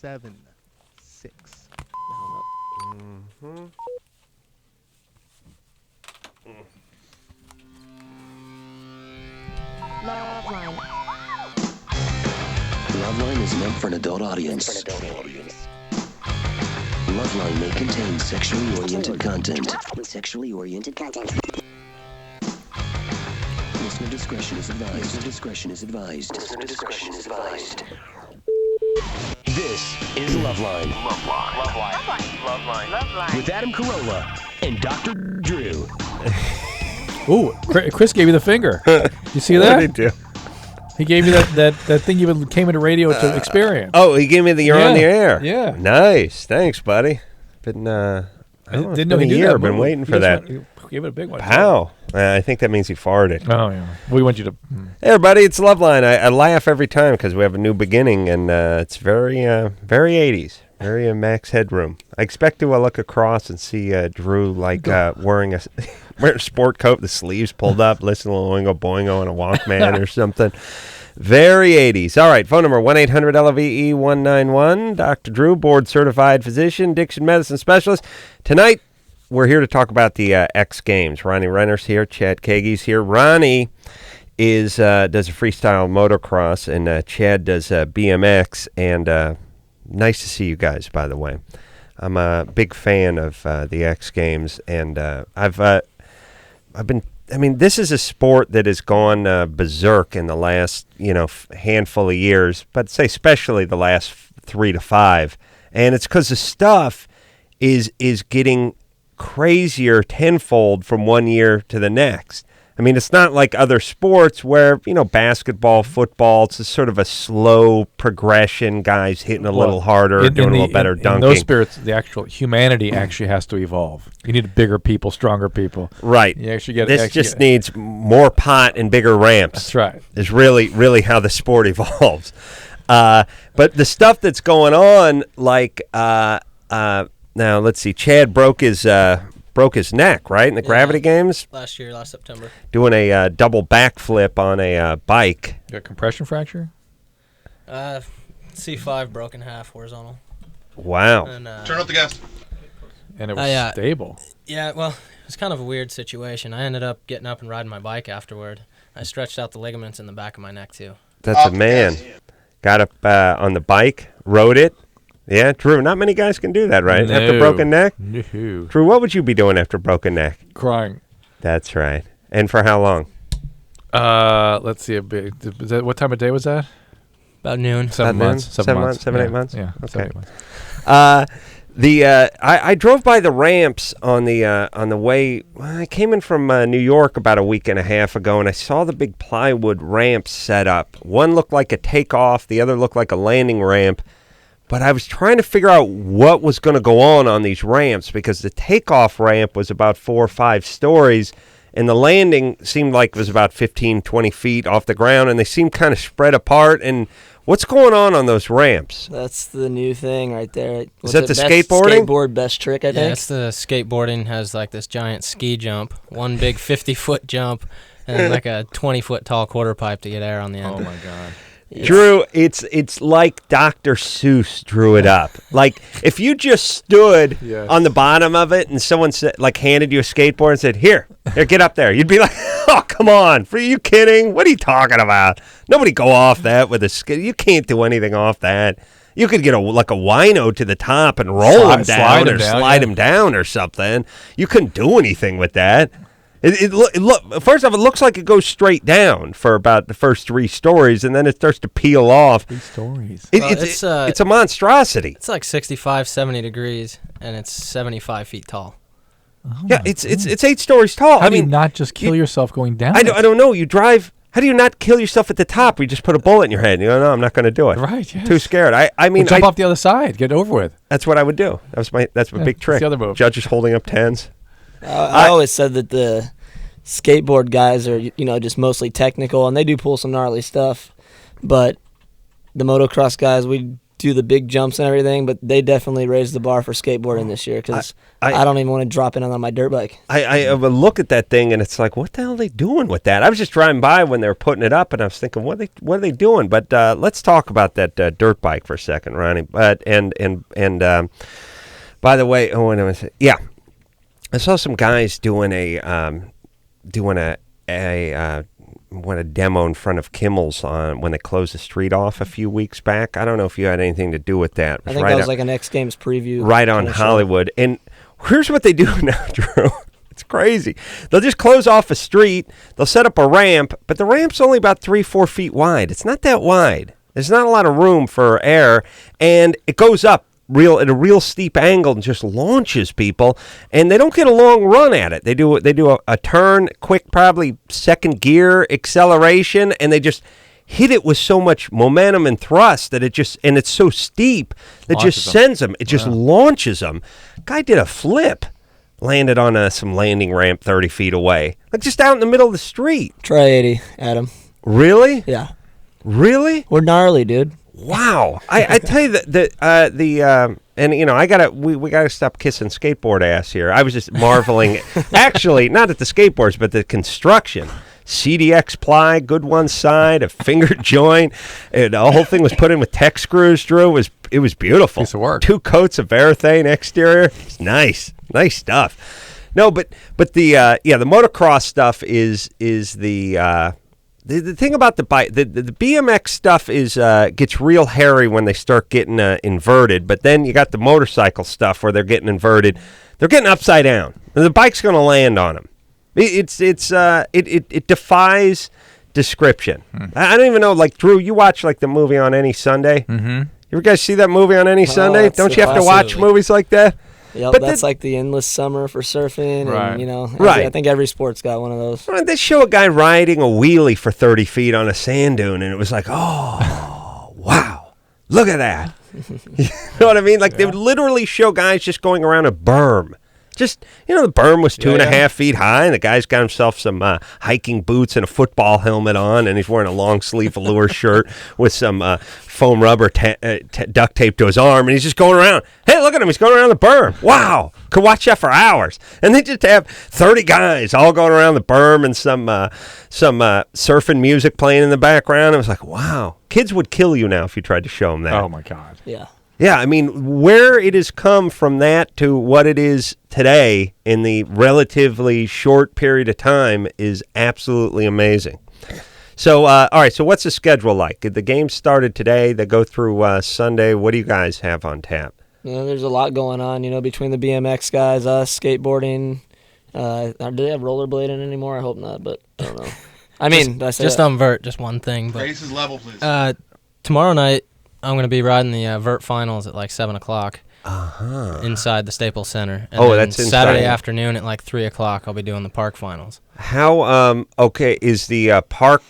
7, 6. Mm-hmm. LoveLine. LoveLine is meant for an adult audience. LoveLine may contain sexually oriented content. Listener discretion is advised. This is LoveLine. LoveLine. With Adam Carolla and Dr. Drew. Ooh, Chris gave you the finger. You see that? What did he do? He gave you that thing you came into radio to experience. Oh, he gave me the you're on the air. Yeah. Nice. Thanks, buddy. Been I didn't know he did a year. that. I've been waiting for that. Give it a big one. How? I think that means he farted. Oh, yeah. We want you to... Hey, everybody, it's LoveLine. I laugh every time because we have a new beginning, and it's very 80s, very Max Headroom. I expect to look across and see Drew wearing a sport coat, the sleeves pulled up, listening to Oingo Boingo on a Walkman or something. Very 80s. All right, phone number 1-800-LOVE-191. Dr. Drew, board-certified physician, addiction medicine specialist. Tonight, we're here to talk about the X Games. Ronnie Renner's here. Chad Kagy's here. Ronnie does a freestyle motocross, and Chad does BMX. And nice to see you guys, by the way. I'm a big fan of the X Games, and I've been. I mean, this is a sport that has gone berserk in the last handful of years, but say especially the last 3 to 5, and it's because the stuff is getting crazier tenfold from one year to the next. I mean, it's not like other sports where, basketball, football, it's sort of a slow progression, guys hitting a little harder, doing a little better dunking. In those spirits, the actual humanity actually has to evolve. You need bigger people, stronger people. Right. You actually needs more pot and bigger ramps. That's right. Is really how the sport evolves. But the stuff that's going on, now, let's see. Chad broke his neck, right, in the gravity games? Last September. Doing a double backflip on a bike. You got a compression fracture? C5 broken half horizontal. Wow. And, Turn up the gas. And it was stable. Yeah, well, it was kind of a weird situation. I ended up getting up and riding my bike afterward. I stretched out the ligaments in the back of my neck, too. That's a man. Got up on the bike, rode it. Yeah, Drew, not many guys can do that, right? No. After broken neck? No. Drew, what would you be doing after broken neck? Crying. That's right. And for how long? Let's see. What time of day was that? About noon. 7 months. 7 months? 7, 8 months? Yeah. Okay. 7, 8 months. I drove by the ramps on the way. I came in from New York about a week and a half ago, and I saw the big plywood ramps set up. One looked like a takeoff. The other looked like a landing ramp. But I was trying to figure out what was going to go on these ramps because the takeoff ramp was about 4 or 5 stories, and the landing seemed like it was about 15, 20 feet off the ground, and they seemed kind of spread apart. And what's going on those ramps? That's the new thing right there. Is that the skateboarding? Skateboard best trick, I think. Yeah, it's the skateboarding has like this giant ski jump, one big 50-foot jump, and like a 20-foot tall quarter pipe to get air on the end. Oh, my God. Yes. Drew, it's like Dr. Seuss drew it up. Like if you just stood on the bottom of it and someone said, handed you a skateboard and said, "Here, get up there," you'd be like, "Oh, come on, are you kidding? What are you talking about? Nobody go off that with a skate. You can't do anything off that. You could get a wino to the top and roll him down or slide him down or something. You couldn't do anything with that." First off, it looks like it goes straight down for about the first 3 stories, and then it starts to peel off. 3 stories. It's a monstrosity. It's like 65, 70 degrees, and it's 75 feet tall. Oh Yeah, it's 8 stories tall. How do you not just kill yourself going down? I don't know. You drive. How do you not kill yourself at the top? You just put a bullet in your head. You go, no, I'm not going to do it. Right. Yes. Too scared. I mean, jump off the other side. Get it over with. That's what I would do. That's my big trick. the other move. Judges holding up 10s. I always said that the skateboard guys are, just mostly technical, and they do pull some gnarly stuff. But the motocross guys, we do the big jumps and everything, but they definitely raised the bar for skateboarding this year because I don't even want to drop in on my dirt bike. I would look at that thing and it's like, what the hell are they doing with that? I was just driving by when they were putting it up and I was thinking, what are they doing? But let's talk about that dirt bike for a second, Ronnie. And by the way, I saw some guys doing a demo in front of Kimmel's when they closed the street off a few weeks back. I don't know if you had anything to do with that. I think that was like an X Games preview. Right on Hollywood. And here's what they do now, Drew. It's crazy. They'll just close off a street. They'll set up a ramp, but the ramp's only about 3-4 feet wide. It's not that wide. There's not a lot of room for air, and it goes up at a real steep angle and just launches people, and they don't get a long run at it. They do a turn, quick, probably second gear acceleration, and they just hit it with so much momentum and thrust that it's so steep that just sends them. It just launches them. Guy did a flip, landed on some landing ramp 30 feet away, like just out in the middle of the street. Try 80, Adam. Really? Yeah. Really? We're gnarly, dude. Wow, I tell you we gotta stop kissing skateboard ass here. I was just marveling, actually, not at the skateboards, but the construction. CDX ply, good one side, a finger joint, and the whole thing was put in with tech screws. Drew, it was beautiful. Piece of work. 2 coats of Varathane exterior. It's nice stuff. No, but the motocross stuff is the thing about the bike, the BMX stuff is gets real hairy when they start getting inverted. But then you got the motorcycle stuff where they're getting inverted. They're getting upside down. And the bike's going to land on them. It defies description. I don't even know. Like Drew, you watch like the movie On Any Sunday. Mm-hmm. You guys see that movie On Any Sunday? Don't you have to watch movies like that? Yep, but that's like the endless summer for surfing, right. And I think every sport's got one of those. They show a guy riding a wheelie for 30 feet on a sand dune, and it was like, oh, wow, look at that. You know what I mean? Like they would literally show guys just going around a berm. Just, the berm was 2.5 feet high, and the guy's got himself some hiking boots and a football helmet on, and he's wearing a long-sleeve velour shirt with some foam rubber duct tape to his arm, and he's just going around. Hey, look at him. He's going around the berm. Wow. Could watch that for hours. And they just have 30 guys all going around the berm and some surfing music playing in the background. It was like, wow. Kids would kill you now if you tried to show them that. Oh, my God. Yeah. Yeah, I mean, where it has come from that to what it is today in the relatively short period of time is absolutely amazing. So, all right, so what's the schedule like? The games started today. They go through Sunday. What do you guys have on tap? There's a lot going on, between the BMX guys, us, skateboarding. Do they have rollerblading anymore? I hope not, but I don't know. I mean, just on vert, just one thing. But Grace's level, please. Tomorrow night, I'm going to be riding the vert finals at like 7 o'clock inside the Staples Center. And then that's inside. Saturday afternoon at like 3 o'clock, I'll be doing the park finals. How, okay, is the park,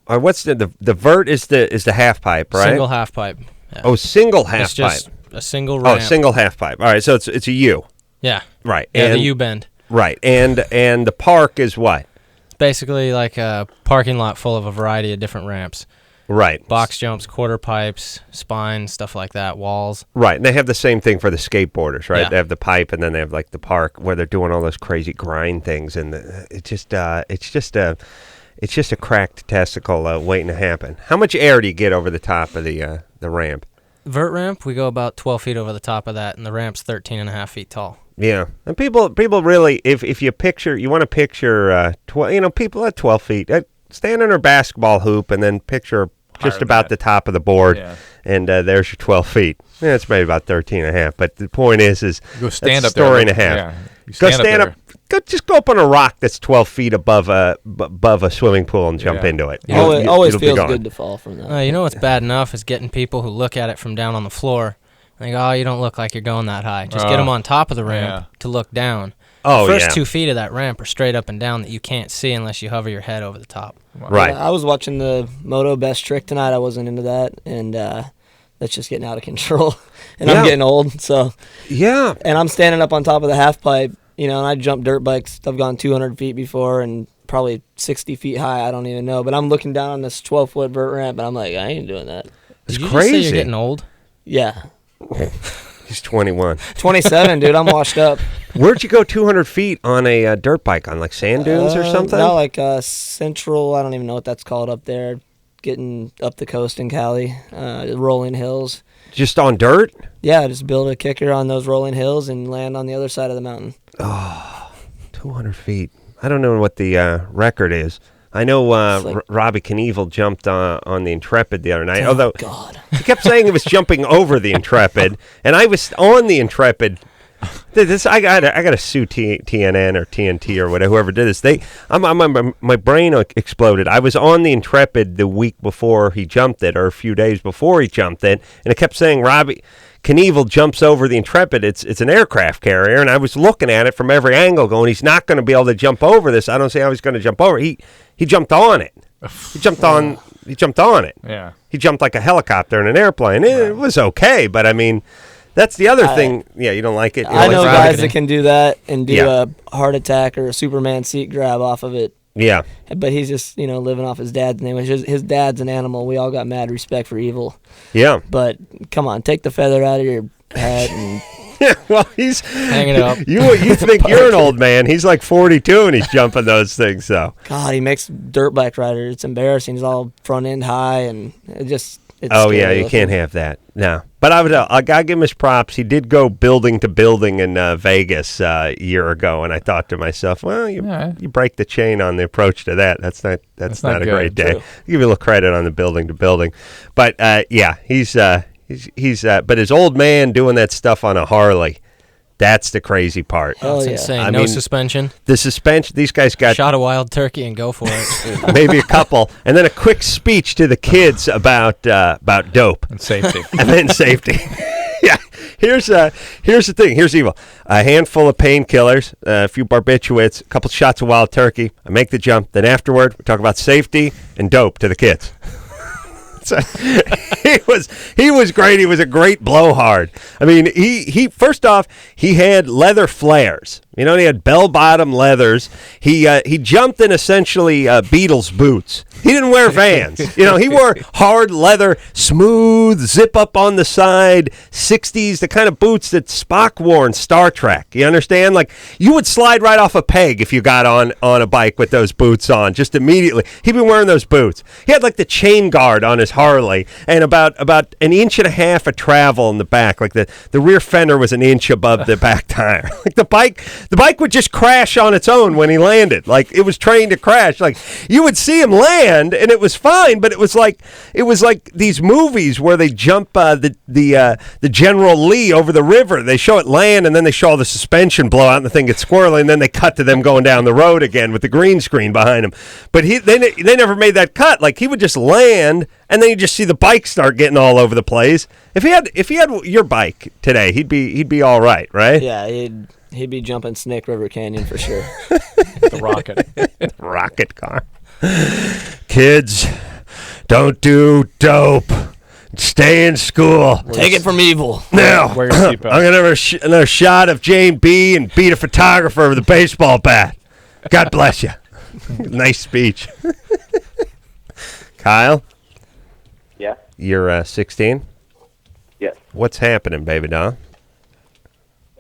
or what's the vert is the half pipe, right? Single half pipe. Yeah. Oh, single half it's just pipe. A single ramp. Oh, single half pipe. All right, so it's a U. Yeah. Right. Yeah, and, the U-bend. Right, and the park is what? It's basically like a parking lot full of a variety of different ramps. Right. Box jumps, quarter pipes, spines, stuff like that, walls. Right, and they have the same thing for the skateboarders, right? Yeah. They have the pipe, and then they have like the park where they're doing all those crazy grind things, and it's just a cracked testicle waiting to happen. How much air do you get over the top of the ramp? Vert ramp, we go about 12 feet over the top of that, and the ramp's 13 and a half feet tall. Yeah, and people really, if you want to picture, people at 12 feet, stand on a basketball hoop, and then picture just about the top of the board, and there's your 12 feet. Yeah, it's maybe about 13 and a half, but the point is go stand that's up a story there. and a half. Yeah. Go stand up. Just go up on a rock that's 12 feet above a swimming pool and jump into it. It always feels good to fall from that. You know what's bad enough is getting people who look at it from down on the floor. And they go, oh, you don't look like you're going that high. Just get them on top of the ramp to look down. Oh, the first 2 feet of that ramp are straight up and down that you can't see unless you hover your head over the top. Wow. Right. I was watching the Moto Best Trick tonight. I wasn't into that, and that's just getting out of control. And I'm getting old, so. Yeah. And I'm standing up on top of the half pipe, and I jump dirt bikes. I've gone 200 feet before and probably 60 feet high. I don't even know. But I'm looking down on this 12-foot vert ramp, and I'm like, I ain't doing that. Did you crazy. just say you're getting old? Yeah. He's 21. 27, dude. I'm washed up. Where'd you go 200 feet on a dirt bike? On like sand dunes or something? No, like central. I don't even know what that's called up there. Getting up the coast in Cali, rolling hills. Just on dirt? Yeah, just build a kicker on those rolling hills and land on the other side of the mountain. Oh, 200 feet. I don't know what the record is. I know like, Robbie Knievel jumped on the Intrepid the other night. Oh, Although God. he kept saying he was jumping over the Intrepid, and I was on the Intrepid. I gotta sue TNN or TNT or whatever, whoever did this. My brain exploded. I was on the Intrepid the week before he jumped it, or a few days before he jumped it, and it kept saying Robbie Knievel jumps over the Intrepid. It's an aircraft carrier, and I was looking at it from every angle, going, he's not going to be able to jump over this. I don't see how he's going to jump over. He jumped on it. He jumped on it. Yeah. He jumped like a helicopter in an airplane. It was okay, but I mean, that's the other thing. Yeah, you don't like it. I know like guys that can do that and do Yeah. a heart attack or a Superman seat grab off of it. Yeah. But he's just, living off his dad's name. His dad's an animal. We all got mad respect for Evil. Yeah. But come on, take the feather out of your head and Well, he's hanging it up. You think you're an old man? He's like 42 and he's jumping those things. So God, he makes dirt bike riders. It's embarrassing. He's all front end high and it's oh yeah, scary you looking. can't have that. No, but I gotta give him his props. He did go building to building in Vegas a year ago, and I thought to myself, well, you break the chain on the approach to that. That's not a good. great day. True. I'll give you a little credit on the building to building, but yeah, he's but his old man doing that stuff on a Harley. That's the crazy part. Oh, That's yeah. insane. I No mean, suspension. The suspension. These guys got Shot a wild turkey and go for it. maybe a couple, and then a quick speech to the kids about dope. And safety. And then safety. Yeah. Here's the thing. Here's Evil. A handful of painkillers, a few barbiturates, a couple shots of wild turkey. I make the jump. Then afterward, we talk about safety and dope to the kids. So, he was great. He was a great blowhard. I mean, he first off, he had leather flares. He had bell-bottom leathers. He jumped in essentially Beatles boots. He didn't wear Vans. He wore hard leather, smooth, zip up on the side, 60s, the kind of boots that Spock wore in Star Trek. You understand? Like, you would slide right off a peg if you got on a bike with those boots on, just immediately. He'd been wearing those boots. He had like the chain guard on his Harley and about an inch and a half of travel in the back. Like the rear fender was an inch above the back tire. Like the bike would just crash on its own when he landed. Like it was trained to crash. Like you would see him land and it was fine, but it was like these movies where they jump the General Lee over the river. They show it land and then they show all the suspension blow out and the thing gets squirrely and then they cut to them going down the road again with the green screen behind him. But they never made that cut. Like he would just land and then you just see the bike start getting all over the place. If he had your bike today, he'd be all right? Yeah, he'd be jumping Snake River Canyon for sure. The rocket. Rocket car. Kids, don't do dope. Stay in school. Take it from Evil. Now, Wear your seatbelt. I'm going to have another shot of Jane B. and beat a photographer with a baseball bat. God bless you. Nice speech. Kyle? Yeah. You're 16? Yes. What's happening, baby doll?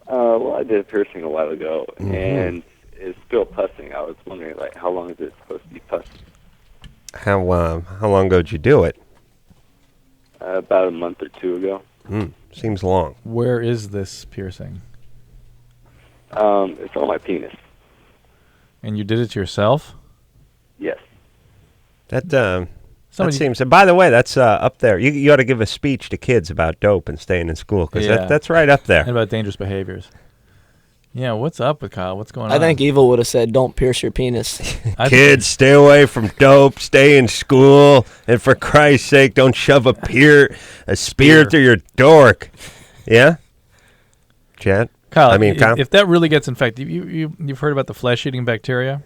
Well, I did a piercing a while ago, and it's still pussing. I was wondering, how long is it supposed to be pussing? How long ago did you do it? About a month or two ago. Seems long. Where is this piercing? It's on my penis. And you did it yourself? Yes. That seems. By the way, that's up there. You ought to give a speech to kids about dope and staying in school because that's right up there. And about dangerous behaviors. Yeah, what's up with Kyle? What's going on? I think Evil would have said, "Don't pierce your penis." Kids, stay away from dope. Stay in school, and for Christ's sake, don't shove a spear through your dork. Yeah, Chad. Kyle, Kyle. if that really gets infected, you've heard about the flesh-eating bacteria?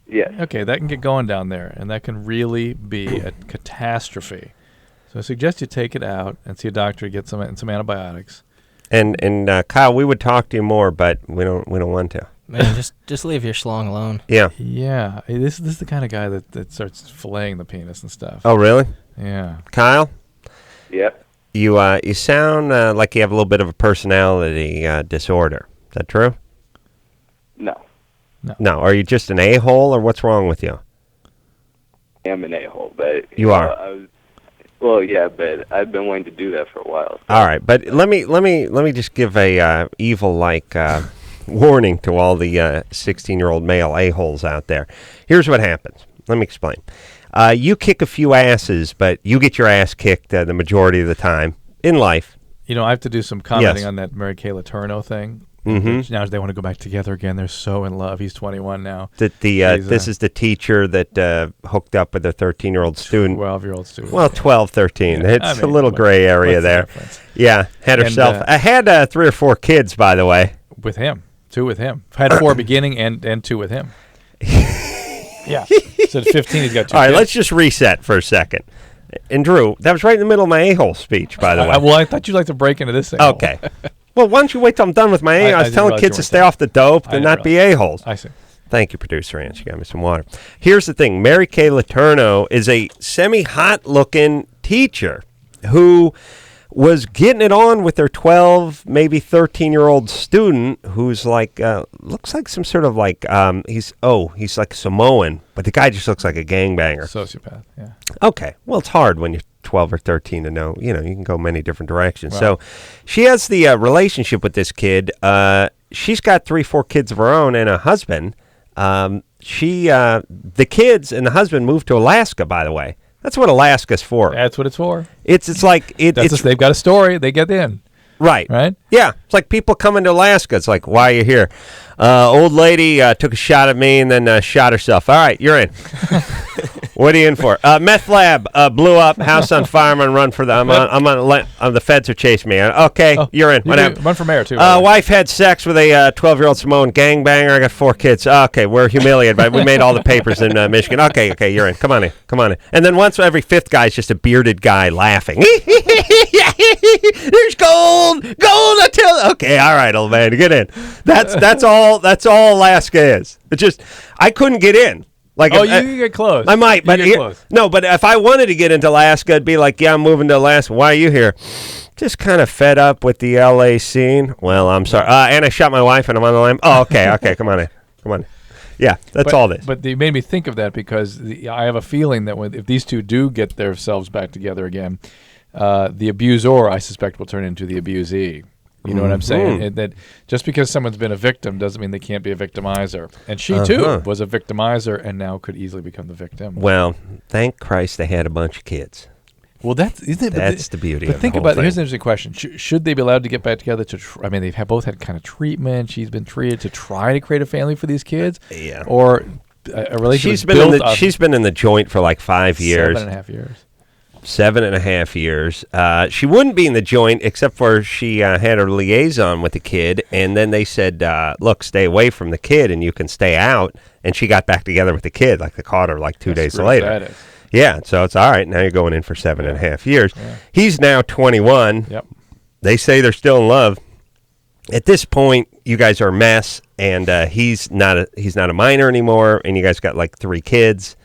Yes. Okay, that can get going down there, and that can really be a catastrophe. So I suggest you take it out and see a doctor, get some antibiotics. And Kyle, we would talk to you more, but we don't want to. Man, just leave your schlong alone. Yeah. Yeah, this is the kind of guy that starts filleting the penis and stuff. Oh, really? Yeah. Kyle? Yep. You sound like you have a little bit of a personality disorder. Is that true? No, No. Are you just an a-hole, or what's wrong with you? I am an a-hole, but You are. Yeah, but I've been wanting to do that for a while. So. All right, but let me just give a evil-like warning to all the 16-year-old male a-holes out there. Here's what happens. Let me explain. You kick a few asses, but you get your ass kicked the majority of the time in life. You know, I have to do some commenting Yes. on that Mary Kay Letourneau thing. Mm-hmm. Now they want to go back together again. They're so in love. He's 21 now. This is the teacher that hooked up with a 13-year-old student. 12-year-old student. Well, 12, 13. Yeah. It's I mean, a little gray area what's the there. difference? Yeah, had herself. I had 3 or 4 kids, by the way. With him. 2 with him. Had 4 beginning and 2 with him. Yeah. So at 15, he's got 2 All right, kids. let's just reset for a second. And Drew, that was right in the middle of my a-hole speech, by the way. Well, I thought you'd like to break into this thing. Okay. Well, why don't you wait till I'm done with my a-hole? I was didn't telling realize kids you to were stay saying- off the dope I and didn't not be a-holes. I see. Thank you, Producer Ann. She got me some water. Here's the thing. Mary Kay Letourneau is a semi-hot-looking teacher who was getting it on with their 12, maybe 13-year-old student who's like, looks like some sort of like, he's like Samoan, but the guy just looks like a gangbanger. Sociopath, yeah. Okay. Well, it's hard when you're 12 or 13 to know, you can go many different directions. Right. So she has the relationship with this kid. She's got 3, 4 kids of her own and a husband. The kids and the husband moved to Alaska, by the way. That's what Alaska's for. That's what it's for. It's like They've got a story. They get in. right. Right? Yeah, it's like people coming to Alaska. It's like, why are you here? Old lady took a shot at me and then shot herself. All right, you're in. What are you in for? Meth lab blew up. House on fire. I'm gonna run for the. The feds are chasing me. Okay, you're in. What happened? Run for mayor, too. Wife had sex with a 12-year-old Samoan gangbanger. I got 4 kids. Okay, we're humiliated, but we made all the papers in Michigan. Okay, you're in. Come on in. And then once every 5th guy is just a bearded guy laughing. There's gold. I tell. Okay, all right, old man, get in. That's all Alaska is. It's just I couldn't get in. Like, you can get close. I might, but close. no. But if I wanted to get into Alaska, I'd be like, yeah, I'm moving to Alaska. Why are you here? Just kind of fed up with the LA scene. Well, I'm sorry. And I shot my wife, and I'm on the line. Oh, okay. Come on in. Yeah, that's all this. But they made me think of that because I have a feeling that if these two do get themselves back together again, the abuser, I suspect, will turn into the abusee. You know what I'm saying? And that just because someone's been a victim doesn't mean they can't be a victimizer. And she, too, was a victimizer and now could easily become the victim. Well, thank Christ they had a bunch of kids. Well, that's the beauty But of think the whole about it. thing. Here's an interesting question. Should they be allowed to get back together? They've both had kind of treatment. She's been treated to try to create a family for these kids. Yeah. Or a relationship She's been in the joint for like 5 years. 7.5 years. 7.5 years. She wouldn't be in the joint except for she had her liaison with the kid, and then they said, look, stay away from the kid and you can stay out. And she got back together with the kid. Like, they caught her like 2 days later. That is. Yeah, so it's all right. Now you're going in for 7.5 years. Yeah. He's now 21. Yep. They say they're still in love. At this point, you guys are a mess, and he's not a minor anymore, and you guys got like 3 kids.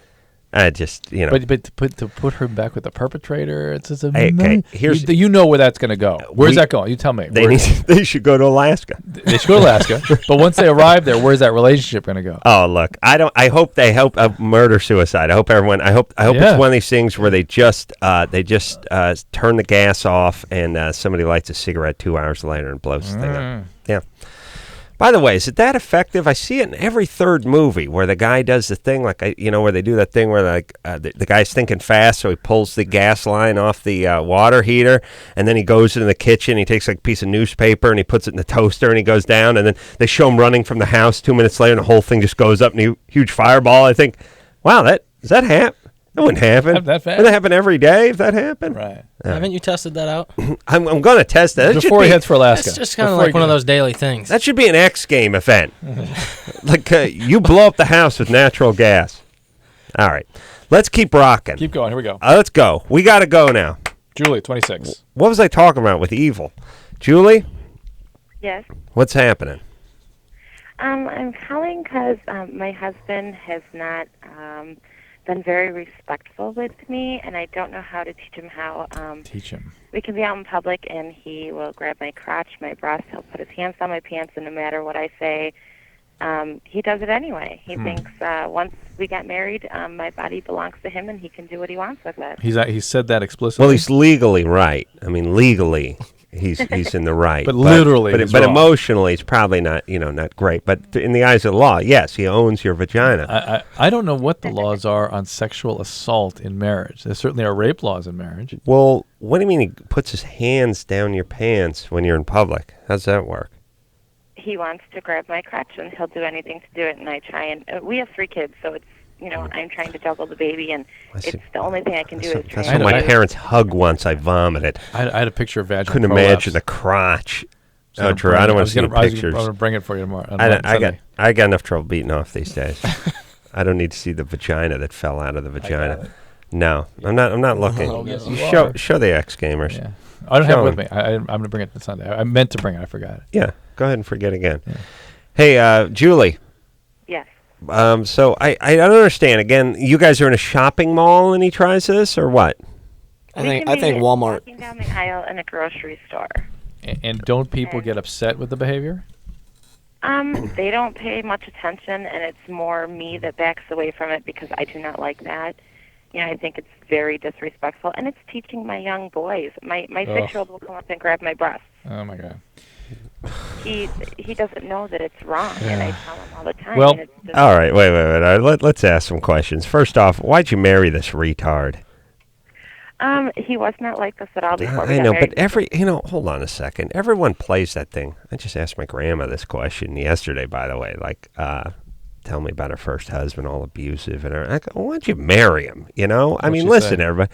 But to put her back with the perpetrator, it's you know where that's going to go. Where's that going? You tell me. They should go to Alaska. They should go to Alaska. But once they arrive there, where's that relationship going to go? Oh, look, I hope they help murder suicide. I hope it's one of these things where they just turn the gas off and somebody lights a cigarette 2 hours later and blows the thing up. Yeah. By the way, is it that effective? I see it in every 3rd movie where the guy does the thing where they do that thing where the guy's thinking fast, so he pulls the gas line off the water heater, and then he goes into the kitchen, he takes like a piece of newspaper, and he puts it in the toaster, and he goes down, and then they show him running from the house 2 minutes later, and the whole thing just goes up in a huge fireball. I think, wow, does that happen? That wouldn't happen. That fast? Would that happen every day if that happened? Right. Haven't you tested that out? I'm going to test it. Before he heads for Alaska. It's just kind of like one of those daily things. That should be an X game event. Like you blow up the house with natural gas. All right. Let's keep rocking. Keep going. Here we go. Let's go. We got to go now. Julie, 26. What was I talking about with evil? Julie? Yes. What's happening? I'm calling because my husband has not been very respectful with me, and I don't know how to teach him how. Teach him. We can be out in public, and he will grab my crotch, my breast. He'll put his hands on my pants, and no matter what I say, he does it anyway. He thinks once we get married, my body belongs to him, and he can do what he wants with it. He said that explicitly. Well, he's legally right. I mean, legally, he's in the right. But literally, but he's but wrong. Emotionally, it's probably not not great. But in the eyes of the law, yes, he owns your vagina. I don't know what the laws are on sexual assault in marriage. There certainly are rape laws in marriage. Well, what do you mean he puts his hands down your pants when you're in public? How's that work? He wants to grab my crotch, and he'll do anything to do it. And I try, and we have 3 kids, so it's I'm trying to juggle the baby, and it's the only thing I can do is try. That's what my parents hugged once. I vomited. I had a picture of vaginal. Couldn't imagine the crotch. Oh, Drew, I don't want to see the pictures. I'm gonna bring it for you tomorrow. I got enough trouble beating off these days. I don't need to see the vagina that fell out of the vagina. No, I'm not looking. Oh, yes, show the X Gamers. Yeah. I don't have it with me. I'm going to bring it Sunday. I meant to bring it. I forgot it. Yeah, go ahead and forget again. Yeah. Hey, Julie. Yes. So I don't understand. Again, you guys are in a shopping mall and he tries this, or what? I think Walmart. Walking down the aisle in a grocery store. And don't people get upset with the behavior? They don't pay much attention, and it's more me that backs away from it because I do not like that. I think it's very disrespectful, and it's teaching my young boys. My 6-year-old will come up and grab my breast. Oh my God. He doesn't know that it's wrong, and I tell him all the time. Well, all right, wait. All right, let's ask some questions. First off, why'd you marry this retard? He was not like this at all before we I got know, married. but hold on a second. Everyone plays that thing. I just asked my grandma this question yesterday, by the way. Like, tell me about her first husband, all abusive, and I go, why'd you marry him? I mean, listen, everybody.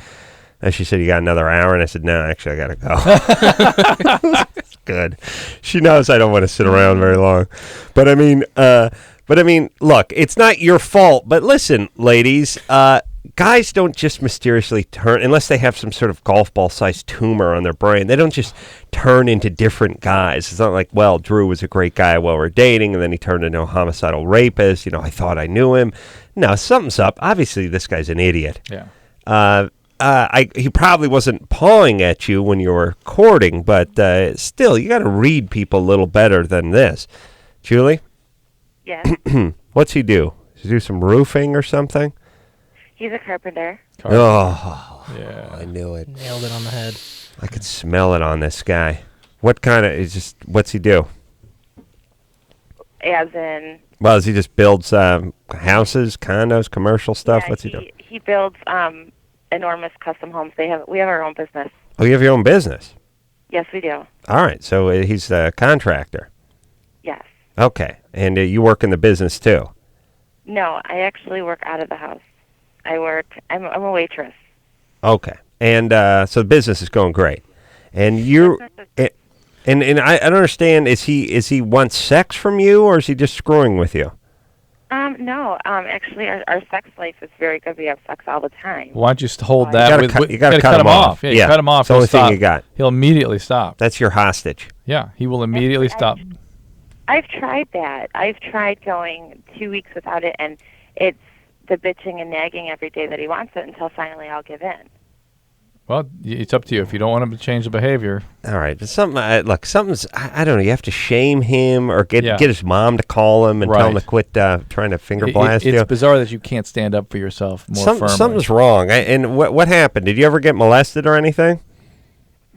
And she said, you got another hour? And I said, no, actually, I got to go. It's good. She knows I don't want to sit around very long. But I mean, look, it's not your fault. But listen, ladies, guys don't just mysteriously turn, unless they have some sort of golf ball-sized tumor on their brain. They don't just turn into different guys. It's not like, well, Drew was a great guy while we're dating, and then he turned into a homicidal rapist. I thought I knew him. No, something's up. Obviously, this guy's an idiot. Yeah. He probably wasn't pawing at you when you were courting, but still, you got to read people a little better than this. Julie? Yes. What's he do? Does he do some roofing or something? He's a carpenter. Oh, yeah. I knew it. Nailed it on the head. I could smell it on this guy. What kind of, what's he do? As in? Well, does he just builds houses, condos, commercial stuff? Yeah, What's he do? He builds enormous custom homes. We have our own business. Oh, you have your own business? Yes, we do. All right, so he's a contractor. Yes. Okay, and you work in the business too? No, I actually work out of the house. I'm a waitress. Okay, and so the business is going great, and and I don't understand. Is he wants sex from you, or is he just screwing with you? No. Actually, our sex life is very good. We have sex all the time. Why don't you hold that? You got to cut him off. Yeah, cut him off. It's the only thing you got. He'll immediately stop. That's your hostage. Yeah, he will immediately stop. I've tried that. I've tried going 2 weeks without it, and it's the bitching and nagging every day that he wants it until finally I'll give in. Well, it's up to you. If you don't want him to change the behavior. All right, but something's, I don't know, you have to shame him or get his mom to call him and tell him to quit trying to finger blast you. It's bizarre that you can't stand up for yourself more firmly. Something's wrong. And what happened? Did you ever get molested or anything?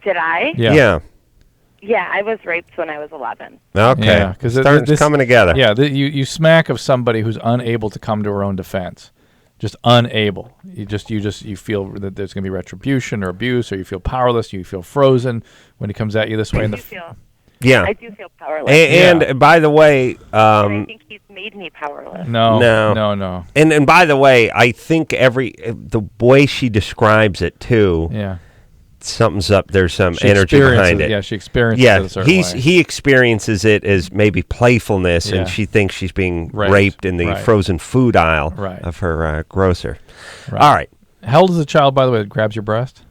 Did I? Yeah. Yeah, I was raped when I was 11. Okay. Yeah, because it's coming together. Yeah, you smack of somebody who's unable to come to her own defense. Just unable. You feel that there's going to be retribution or abuse, or you feel powerless. You feel frozen when he comes at you this way. I do feel powerless. And by the way, I think he's made me powerless. No. And by the way, I think the way she describes it too. Yeah. Something's up. There's some energy behind it. Yeah, she experiences it a certain way. He experiences it as maybe playfulness, and she thinks she's being raped in the frozen food aisle of her grocer. Right. All right. How old is the child, by the way, that grabs your breast?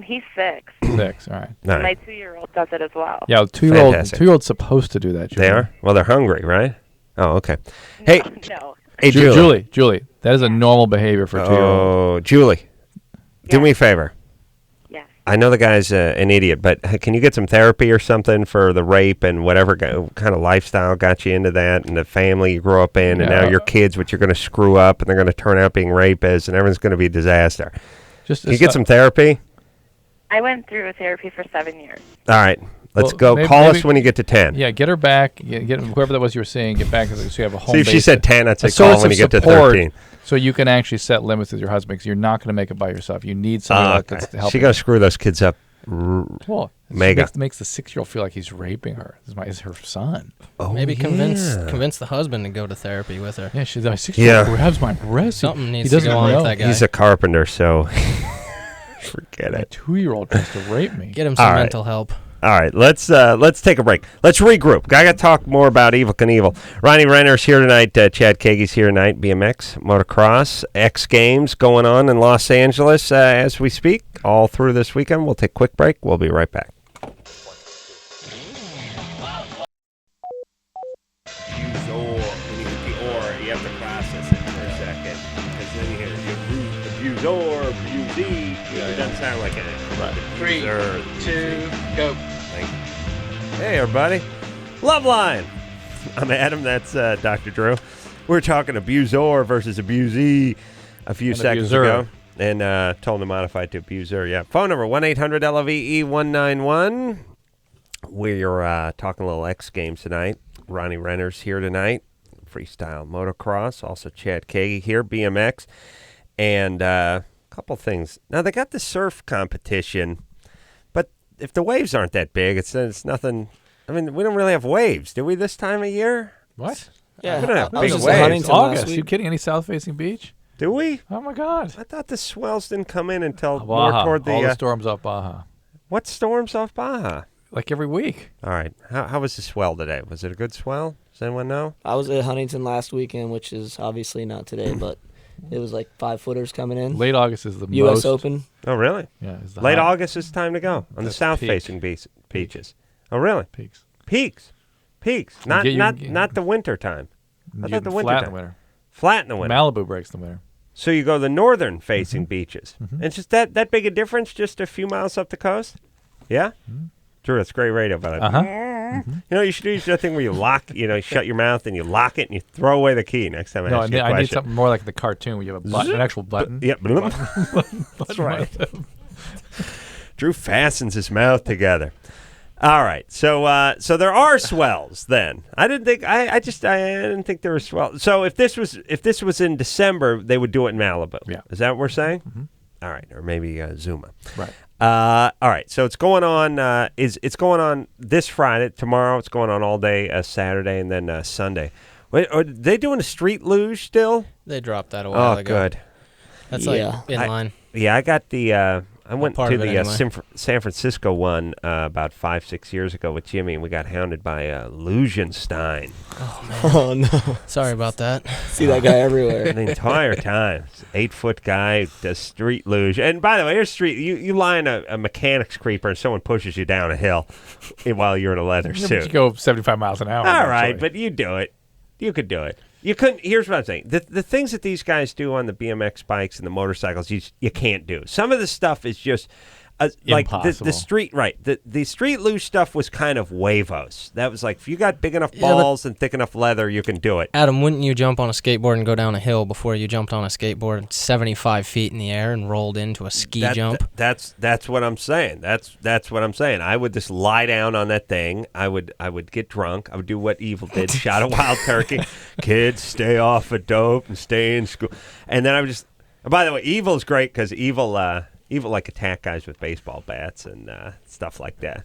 He's 6. 6, all right. My 2-year-old does it as well. Yeah, the 2-year-old's supposed to do that, Julie. They are? Well, they're hungry, right? Oh, okay. No. Hey, No. Hey, Julie, That is a normal behavior for a 2-year-old. Oh, Julie, do me a favor. Yes. I know the guy's an idiot, but can you get some therapy or something for the rape and whatever kind of lifestyle got you into that, and the family you grew up in, and now your kids, which you're going to screw up, and they're going to turn out being rapists, and everything's going to be a disaster. Can you get some therapy? I went through therapy for 7 years. All right. Let's go. Call us when you get to 10. Yeah, get her back. Get whoever that was you were saying. Get back so you have a home. See, if base. she said 10, I'd say A call source when you of get to support, 13. So you can actually set limits with your husband, because you're not going to make it by yourself. You need somebody that's helping. She's going to screw those kids up. Well, Mega. makes the 6-year-old feel like he's raping her. Is her son. Oh, Maybe convince the husband to go to therapy with her. Yeah, she's my 6-year-old grabs my breast. Something needs to go on with that guy. He's a carpenter, so forget My it. 2-year-old tries to rape me. Get him some mental help. All right, let's take a break. Let's regroup. I got to talk more about Evel Knievel. Ronnie Renner's here tonight. Chad Kagy's here tonight. BMX, motocross, X Games going on in Los Angeles as we speak. All through this weekend. We'll take a quick break. We'll be right back. Use or. When you hit the or, you have to process it for a second. Because then you hear abuse or, abuse E. It doesn't sound like it. Right. 3, 2, go. Thank you. Hey, everybody. LoveLine. I'm Adam. That's Dr. Drew. We're talking abuser versus abusee a few seconds ago. And told him to modify it to abuser. Yeah. Phone number 1-800-LOVE-191. We're talking a little X Games tonight. Ronnie Renner's here tonight. Freestyle motocross. Also Chad Kagy here, BMX. And a couple things. Now, they got the surf competition. But if the waves aren't that big, it's nothing. I mean, we don't really have waves, do we, this time of year? What? Yeah, we don't have I big was just waves. in Huntington August. last You week. kidding? Any south-facing beach? Do we? Oh my God! I thought the swells didn't come in until Baja. more toward the. All the storms off Baja. What storms off Baja? Like every week. All right. How was the swell today? Was it a good swell? Does anyone know? I was at Huntington last weekend, which is obviously not today, but it was like 5-footers coming in. Late August is the U.S. most. Open. Oh, really? Yeah. It's the Late high- August is time to go on the That's south-facing beaches. Oh, really? peaks. Peaks. Not Get your- not the winter time. I thought the winter flat time. in the winter. Flat in the winter. Malibu breaks in the winter. So you go the northern-facing beaches. And it's just that big a difference, just a few miles up the coast? Yeah? Drew, that's great radio, but Uh huh. you know what you should do? You should do that thing where you lock, you shut your mouth and you lock it and you throw away the key next time I No, ask you a I need question. something more like the cartoon where you have a button, an actual button. Yep. That's right. Drew fastens his mouth together. All right, so there are swells then. I didn't think I didn't think there were swells. So if this was in December, they would do it in Malibu. Yeah. Is that what we're saying? Mm-hmm. All right, or maybe Zuma. Right. All right, so it's going on. It's going on this Friday. Tomorrow, it's going on all day. Saturday and then Sunday. Wait, are they doing a street luge still? They dropped that a while ago. Good. That's Yeah. like in line. Yeah, I got the. I went part to of it the anyway. San Francisco one about 5-6 years ago with Jimmy, and we got hounded by Lugenstein Oh, no. Sorry about that. See that guy everywhere. the entire time. 8-foot guy does street luge, and by the way, here's street. You lie in a mechanic's creeper, and someone pushes you down a hill while you're in a leather Yeah, but suit. you go 75 miles an hour. All right, actually. but you do it. You could do it. You couldn't. Here's what I'm saying: the things that these guys do on the BMX bikes and the motorcycles, you can't do. Some of the stuff is just like the Impossible. street. Right, the street luge stuff was kind of huevos. That was like if you got big enough Yeah, but- balls and thick enough leather, you can do it. Adam, wouldn't you jump on a skateboard and go down a hill before you jumped on a skateboard 75 feet in the air and rolled into a ski jump? That's what I'm saying. That's what I'm saying. I would just lie down on that thing. I would get drunk. I would do what Evil did, shot a wild turkey. Kids, stay off of dope and stay in school. And then I would just. By the way, Evil's great because Evil like attack guys with baseball bats and stuff like that.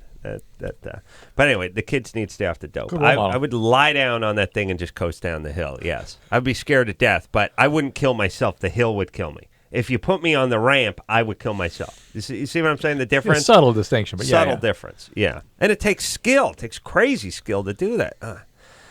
But anyway, the kids need to stay off the dope. Good role model. I would lie down on that thing and just coast down the hill. Yes, I'd be scared to death, but I wouldn't kill myself. The hill would kill me. If you put me on the ramp, I would kill myself. You see what I'm saying? The It's a difference. subtle distinction, but Subtle yeah. difference. Yeah, and it takes skill. It takes crazy skill to do that.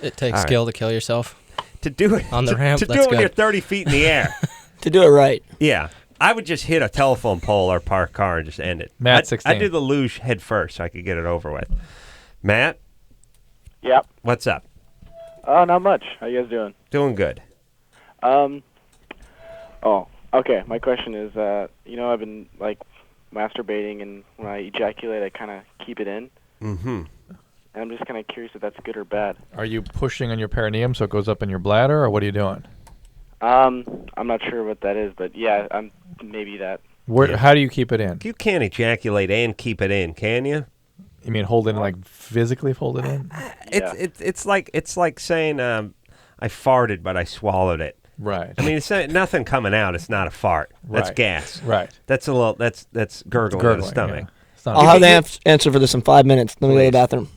It takes All right. skill to kill yourself. To do it On the ramp, To do that's it when you're good. 30 feet in the air. To do it right. Yeah. I would just hit a telephone pole or park car and just end it. Matt, I'd 16. do the luge head first so I could get it over with. Matt, Yep. what's up? Oh, not much. How you guys doing? Doing good. I Oh, okay. My question is, I've been like masturbating, and when I ejaculate, I kind of keep it in. Mm-hmm. And I'm just kind of curious if that's good or bad. Are you pushing on your perineum so it goes up in your bladder, or what are you doing? I'm not sure what that is, but yeah, I'm maybe that. How do you keep it in? You can't ejaculate and keep it in, can you? You mean hold it in, like physically hold it in? It's like saying I farted but I swallowed it. Right. I mean, it's nothing coming out. It's not a fart. That's Right. gas. Right. That's a little. That's gurgling in the stomach. Yeah. I'll have the answer for this in 5 minutes. Let me go to the bathroom.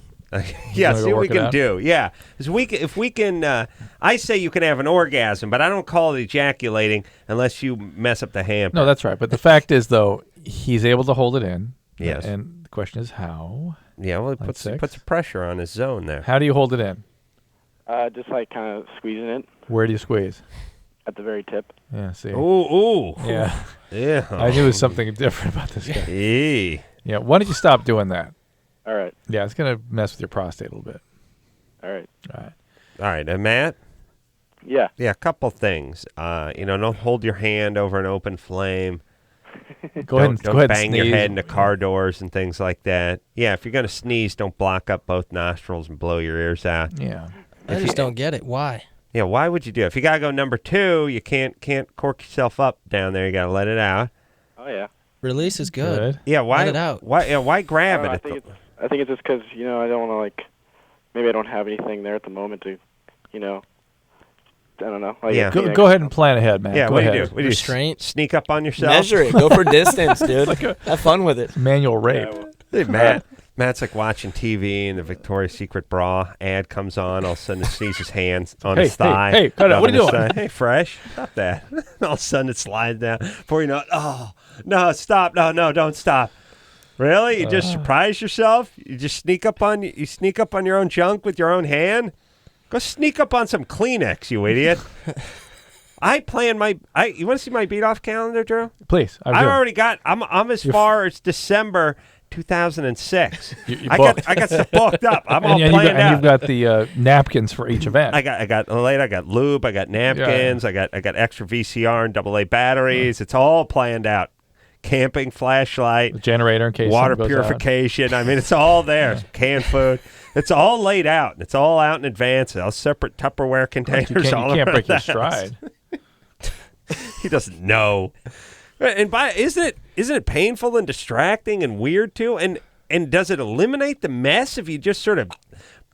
Yeah, wanna see go what we work it can out? do. Yeah, if we can, I say you can have an orgasm, but I don't call it ejaculating unless you mess up the hamper. No, that's right. But the fact is, though, he's able to hold it in. Yes. And the question is how? Yeah, well, it puts a pressure on his zone there. How do you hold it in? Just like kind of squeezing it Where do you squeeze? at the very tip. Yeah, see. Ooh. Yeah. Yeah. I knew there was something different about this guy. Eee. Yeah, why don't you stop doing that? All right. Yeah, it's going to mess with your prostate a little bit. All right. All right. All right, and Matt? Yeah. Yeah, a couple things. Don't hold your hand over an open flame. Go ahead and bang your sneeze. head into car doors and things like that. Yeah, if you're going to sneeze, don't block up both nostrils and blow your ears out. Yeah. I just don't get it. Why? Yeah, why would you do it? If you got to go number 2, you can't cork yourself up down there. You got to let it out. Oh yeah. Release is good. Yeah, why? Let it out. Why grab I it? think it's just because I don't want to maybe I don't have anything there at the moment to, I don't know. Like, Yeah. Go ahead and plan ahead, man. Yeah, Go what ahead. do you do? What do you Restraint? Sneak up on yourself? Measure it. Go for distance, dude. Have fun with it. Manual rape. Hey, Matt's like watching TV and the Victoria's Secret bra ad comes on. All of a sudden, it sees his hand on his thigh. Hey, cut it. What are you rubbing doing? his thigh. Hey, fresh. Stop that. All of a sudden, it slides down. Before you know it, oh, no, stop. No, don't stop. Really? You just surprise yourself? You just sneak up on your own junk with your own hand? Go sneak up on some Kleenex, you idiot. You want to see my beat off calendar, Drew? Please. I already got. I'm as far as December 2006. I got stuff booked up. I'm all planned out. And you've got the napkins for each event. I got lube. I got napkins. Yeah. I got extra VCR and AA batteries. It's all planned out. Camping flashlight, generator in case water something goes purification. I mean, it's all there. Canned food. It's all laid out. It's all out in advance. All separate Tupperware containers. You can't break your stride. He doesn't know. And isn't it painful and distracting and weird too? And does it eliminate the mess if you just sort of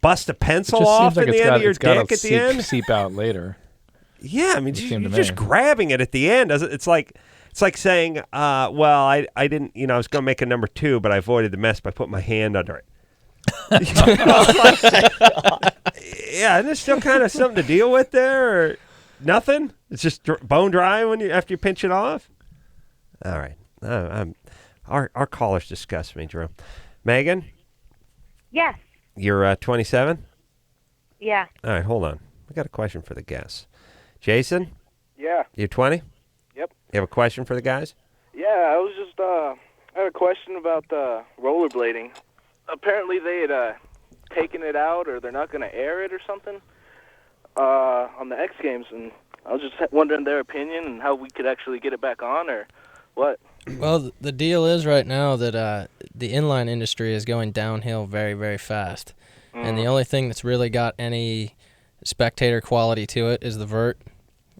bust a pencil off in the end of your dick at the end? Seep out later. Yeah, I mean, you're just grabbing it at the end. It's like saying, well, I didn't, I was going to make a number 2, but I avoided the mess by putting my hand under it. Yeah, and there's still kind of something to deal with there, or nothing? It's just bone dry after you pinch it off? All right. Our callers disgust me, Drew. Megan? Yes. You're 27? Yeah. All right, hold on. I got a question for the guests. Jason? Yeah. You're 20? Yep. You have a question for the guys? Yeah, I was just, I had a question about rollerblading. Apparently they had taken it out, or they're not going to air it or something on the X Games, and I was just wondering their opinion and how we could actually get it back on, or what. Well, the deal is right now that the inline industry is going downhill very, very fast. And the only thing that's really got any spectator quality to it is the vert.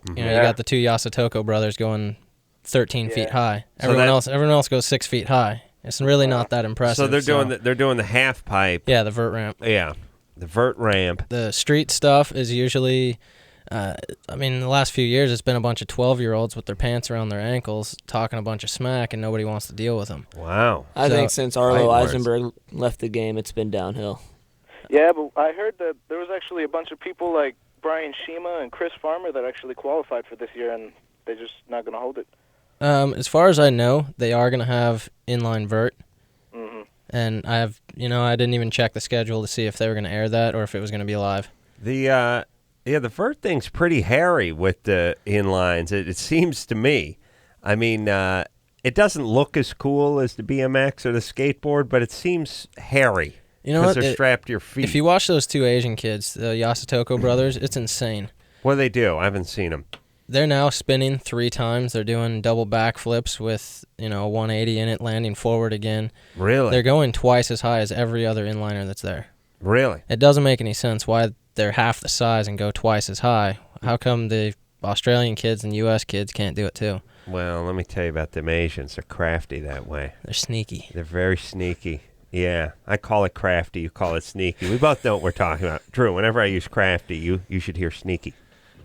You got the 2 Yasutoko brothers going 13 feet high. Everyone else goes 6 feet high. It's really not that impressive. So they're doing the half pipe. Yeah, the vert ramp. Yeah, the vert ramp. The street stuff is usually, in the last few years, it's been a bunch of 12-year-olds with their pants around their ankles talking a bunch of smack, and nobody wants to deal with them. Wow. I think since Arlo Eisenberg left the game, it's been downhill. Yeah, but I heard that there was actually a bunch of people like Brian Shima and Chris Farmer that actually qualified for this year, and they're just not going to hold it. As far as I know, they are going to have inline vert. Mm-hmm. And I didn't even check the schedule to see if they were going to air that or if it was going to be live. The vert thing's pretty hairy with the inlines. It seems to me. I mean, it doesn't look as cool as the BMX or the skateboard, but it seems hairy. You know what? Because they're strapped to your feet. If you watch those 2 Asian kids, the Yasutoko brothers, it's insane. What do they do? I haven't seen them. they're now spinning 3 times. They're doing double backflips with, a 180 in it, landing forward again. Really? They're going twice as high as every other inliner that's there. Really? It doesn't make any sense why they're half the size and go twice as high. How come the Australian kids and U.S. kids can't do it too? Well, let me tell you about them Asians. They're crafty that way. They're sneaky. They're very sneaky. Yeah, I call it crafty. You call it sneaky. We both know what we're talking about. Drew, whenever I use crafty, you should hear sneaky.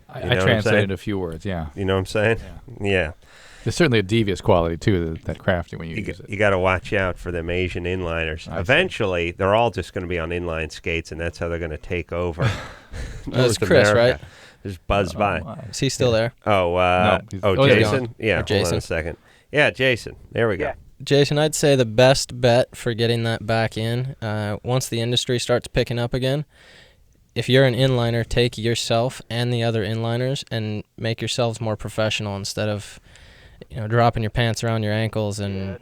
I translated a few words, yeah. You know what I'm saying? Yeah. There's certainly a devious quality, too, that crafty when you use it. You got to watch out for them Asian inliners. Eventually, they're all just going to be on inline skates, and that's how they're going to take over. That's Chris, right? Just buzz by. Is he still there? No, Jason? Yeah, Jason. Hold on a second. Yeah, Jason. There we go. Jason, I'd say the best bet for getting that back in, once the industry starts picking up again, if you're an inliner, take yourself and the other inliners and make yourselves more professional instead of, dropping your pants around your ankles and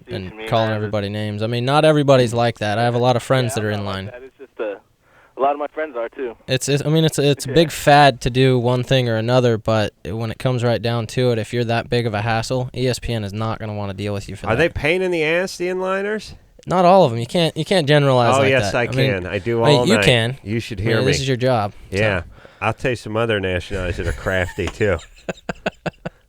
calling everybody names. I mean, not everybody's like that. I have a lot of friends that are inline. Like it's just a lot of my friends are too. It's a big fad to do one thing or another, but when it comes right down to it, if you're that big of a hassle, ESPN is not going to want to deal with you for that. Are they pain in the ass, the inliners? Not all of them. You can't generalize like that. Oh, yes, I can. I do all you night. can. You should hear me. This is your job. Yeah. So. I'll tell you some other nationalities that are crafty, too.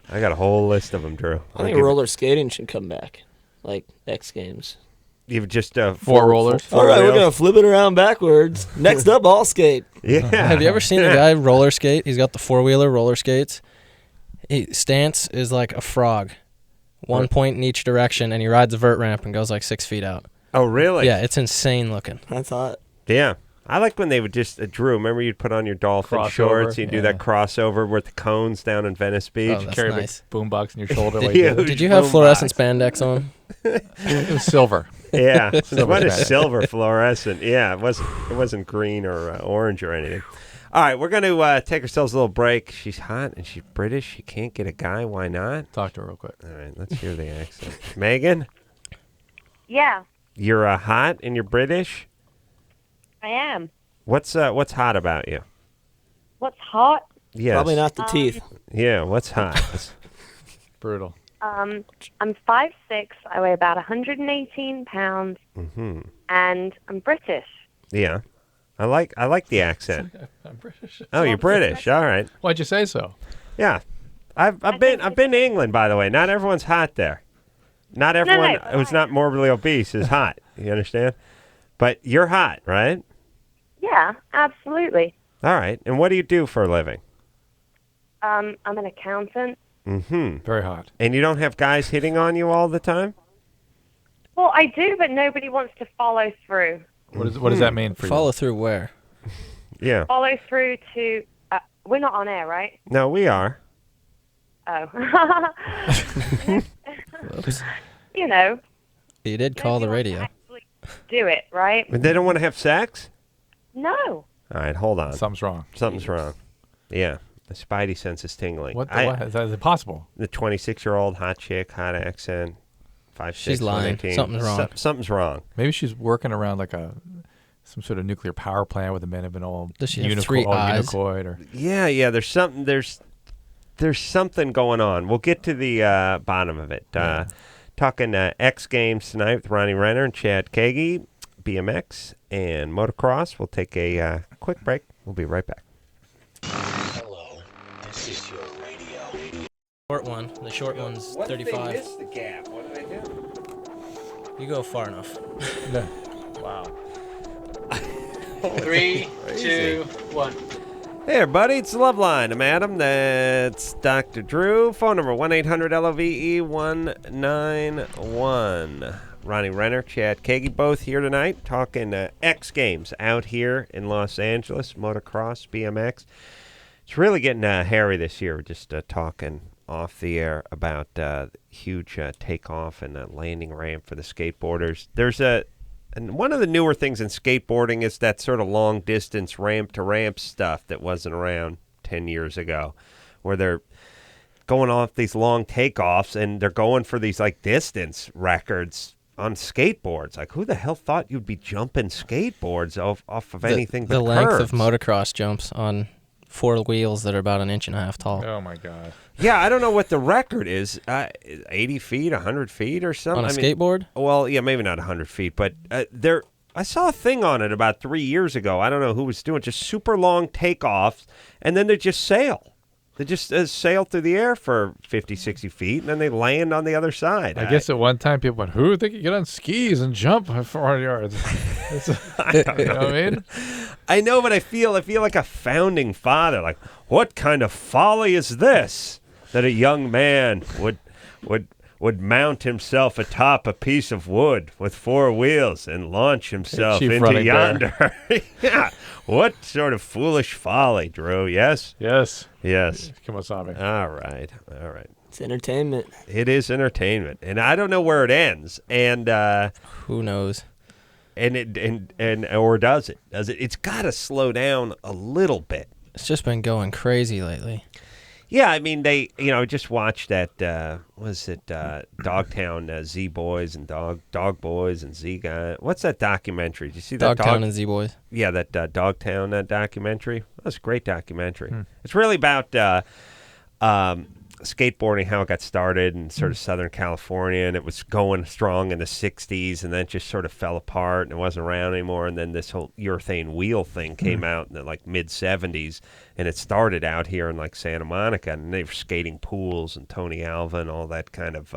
I got a whole list of them, Drew. I think roller skating should come back, like X Games. You've just four rollers. All right, we're gonna flip it around backwards. Next up, all skate. Yeah. Have you ever seen the guy roller skate? He's got the 4-wheeler roller skates. Stance is like a frog, 1 point in each direction, and he rides a vert ramp and goes like 6 feet out. Oh, really? Yeah, it's insane looking. That's hot. Yeah. I like when they would just, Drew, remember you'd put on your dolphin shorts, you'd do that crossover with the cones down in Venice Beach. Oh, that's carry nice. a boombox in your shoulder. Did you have fluorescent spandex on? It was silver. Yeah, it was silver fluorescent. Yeah, it wasn't green or orange or anything. All right, we're going to take ourselves a little break. She's hot and she's British. She can't get a guy. Why not? Talk to her real quick. All right, let's hear the accent. Megan? Yeah, You're hot and you're British? I am. What's hot about you? What's hot? Yes. Probably not the teeth. Yeah, what's hot? Brutal. I'm 5'6". I weigh about 118 pounds, and I'm British. Yeah. I like the accent. I'm British. Oh, you're British. All right. Why'd you say so? Yeah. I've been to England, by the way. Not everyone's hot there. Not everyone who's not morbidly obese is hot. You understand? But you're hot, right? Yeah, absolutely. All right. And what do you do for a living? I'm an accountant. Very hot. And you don't have guys hitting on you all the time? Well, I do, but nobody wants to follow through. What does that mean for you? Follow through where? Yeah. Follow through to... we're not on air, right? No, we are. Oh. Whoops. You know. You did call the radio. Do it, right? But they don't want to have sex? No. All right, hold on. Something's wrong. Something's wrong. Yeah. The spidey sense is tingling. What? Is it possible? The 26-year-old hot chick, hot accent, 5'6", She's lying. 118. Something's wrong. Something's wrong. Maybe she's working around like some sort of nuclear power plant where the men have been all Does she have 3 eyes? unicoid or Yeah. There's something going on. We'll get to the bottom of it. Talking X Games tonight with Ronnie Renner and Chad Kagy, BMX and motocross. We'll take a quick break. We'll be right back. Hello, this is your radio. Short one. The short one's 35. missed the gap? What did they do? You go far enough. Wow. 3, 2, 1. Hey, everybody, it's LoveLine. I'm Adam. That's Dr. Drew. Phone number 1-800-LOVE-191. Ronnie Renner, Chad Kagy, both here tonight talking X Games out here in Los Angeles, motocross, BMX. It's really getting hairy this year. We're just talking off the air about huge takeoff and landing ramp for the skateboarders. And one of the newer things in skateboarding is that sort of long-distance ramp-to-ramp stuff that wasn't around 10 years ago, where they're going off these long takeoffs, and they're going for these, like, distance records on skateboards. Like, who the hell thought you'd be jumping skateboards off of anything but the length curves? of motocross jumps on 4 wheels that are about 1.5 inches tall. Oh my God. Yeah, I don't know what the record is. 80 feet, 100 feet or something? On a skateboard? Well, yeah, maybe not 100 feet, but I saw a thing on it about 3 years ago. I don't know who was doing just super long takeoffs, and then they just sail. They just sail through the air for 50, 60 feet, and then they land on the other side. I guess at one time people went, who would think you get on skis and jump 400 yards? I don't know. You know what I mean? I know, but I feel like a founding father. Like, what kind of folly is this that a young man would mount himself atop a piece of wood with 4 wheels and launch himself into yonder? Yeah. What sort of foolish folly, Drew? Yes? Yes. Yes. Kemosabe. All right. It's entertainment. It is entertainment. And I don't know where it ends. And who knows? And or does it? It's got to slow down a little bit. It's just been going crazy lately. Yeah, I mean, they, just watched that, Dogtown Z Boys and Dog Boys and Z Guy. What's that documentary? Did you see that? Dogtown and Z Boys. Yeah, that Dogtown documentary. That's a great documentary. It's really about skateboarding, how it got started in sort of Southern California, and it was going strong in the 60s, and then it just sort of fell apart, and it wasn't around anymore, and then this whole urethane wheel thing came out in the mid-70s, and it started out here in Santa Monica, and they were skating pools and Tony Alva and all that kind of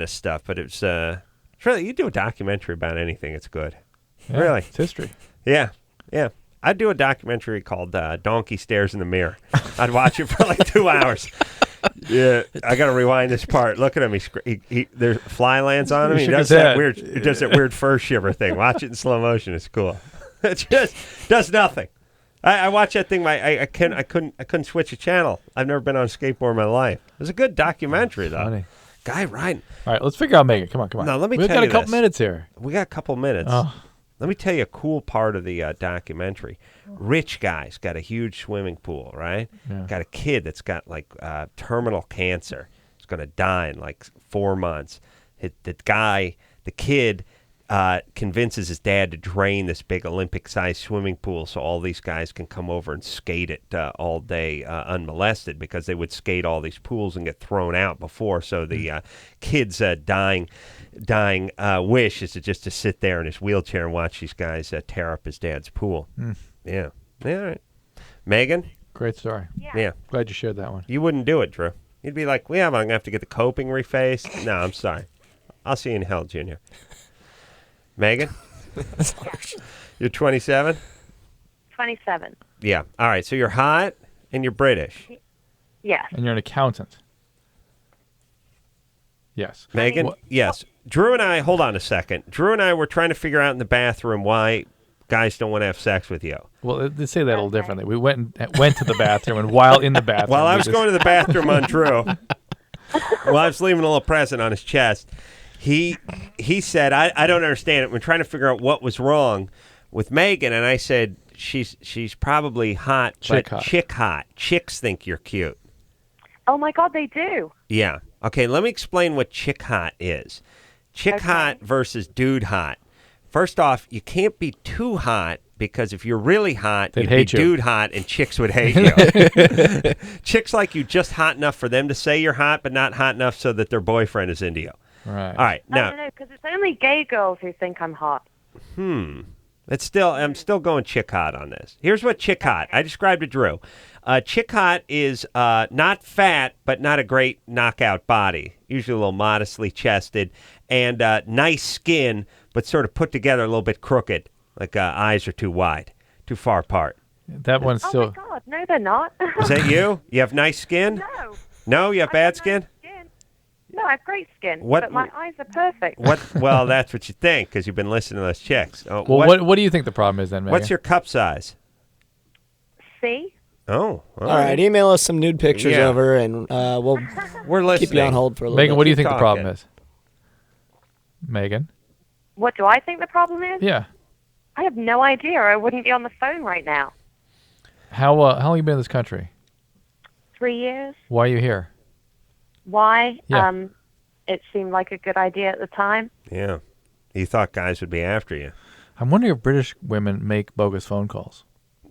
stuff. But it's really, you do a documentary about anything, it's good. Yeah, really, it's history. Yeah. I'd do a documentary called Donkey Stares in the Mirror. I'd watch it for 2 hours. Yeah, I got to rewind this part. Look at him. There's fly lands on him. He does that weird fur shiver thing. Watch it in slow motion. It's cool. It just does nothing. I watch that thing. I couldn't switch a channel. I've never been on a skateboard in my life. It was a good documentary though. Funny. Guy riding. All right, let's figure out Megan. Come on. No, let me We've tell you got a couple minutes here. We got a couple minutes. Oh. Let me tell you a cool part of the documentary. Rich guy's got a huge swimming pool, right? Yeah. Got a kid that's got terminal cancer. He's going to die in 4 months. The kid convinces his dad to drain this big Olympic-sized swimming pool so all these guys can come over and skate it all day unmolested, because they would skate all these pools and get thrown out before. So the kid's dying wish is just to sit there in his wheelchair and watch these guys tear up his dad's pool. Yeah. All right. Megan? Great story. Yeah. Glad you shared that one. You wouldn't do it, Drew. You'd be like, I'm going to have to get the coping refaced. No, I'm sorry. I'll see you in hell, Junior. Megan? That's harsh. You're 27? 27. Yeah. All right. So you're hot and you're British. Yes. And you're an accountant. Yes. Megan? Yes. Drew and I, hold on a second. Drew and I were trying to figure out in the bathroom why guys don't want to have sex with you. Well, they say that a little differently. We went to the bathroom, and while in the bathroom... While I was going to the bathroom on Drew, while I was leaving a little present on his chest, he said, I don't understand it. We're trying to figure out what was wrong with Megan, and I said, she's probably hot, chick hot. Chicks think you're cute. Oh, my God, they do. Yeah. Okay, let me explain what chick hot is. Chick hot versus dude hot. First off, you can't be too hot, because if you're really hot, you'd be dude hot and chicks would hate you. Chicks like you just hot enough for them to say you're hot, but not hot enough so that their boyfriend is into you. Right. All right. Now, No, because it's only gay girls who think I'm hot. I'm still going chick hot on this. Here's what chick hot. I described to Drew. Chick hot is not fat, but not a great knockout body. Usually a little modestly chested, and nice skin, but sort of put together a little bit crooked, like eyes are too wide, too far apart. That one's still... Oh, my God. No, they're not. Is that you? You have nice skin? No. No, you have bad skin? No, I have great skin, What- but my eyes are perfect. Well, that's what you think, because you've been listening to those chicks. Well, what do you think the problem is then, Megan? What's your cup size? C. Oh, all right. Email us some nude pictures over, and we're listening. keep you on hold for a little Megan, bit. what do you think the problem is? Megan? What do I think the problem is? Yeah. I have no idea. I wouldn't be on the phone right now. How long you been in this country? 3 years. Why are you here? Why? Yeah. It seemed like a good idea at the time. Yeah. You thought guys would be after you. I'm wondering if British women make bogus phone calls.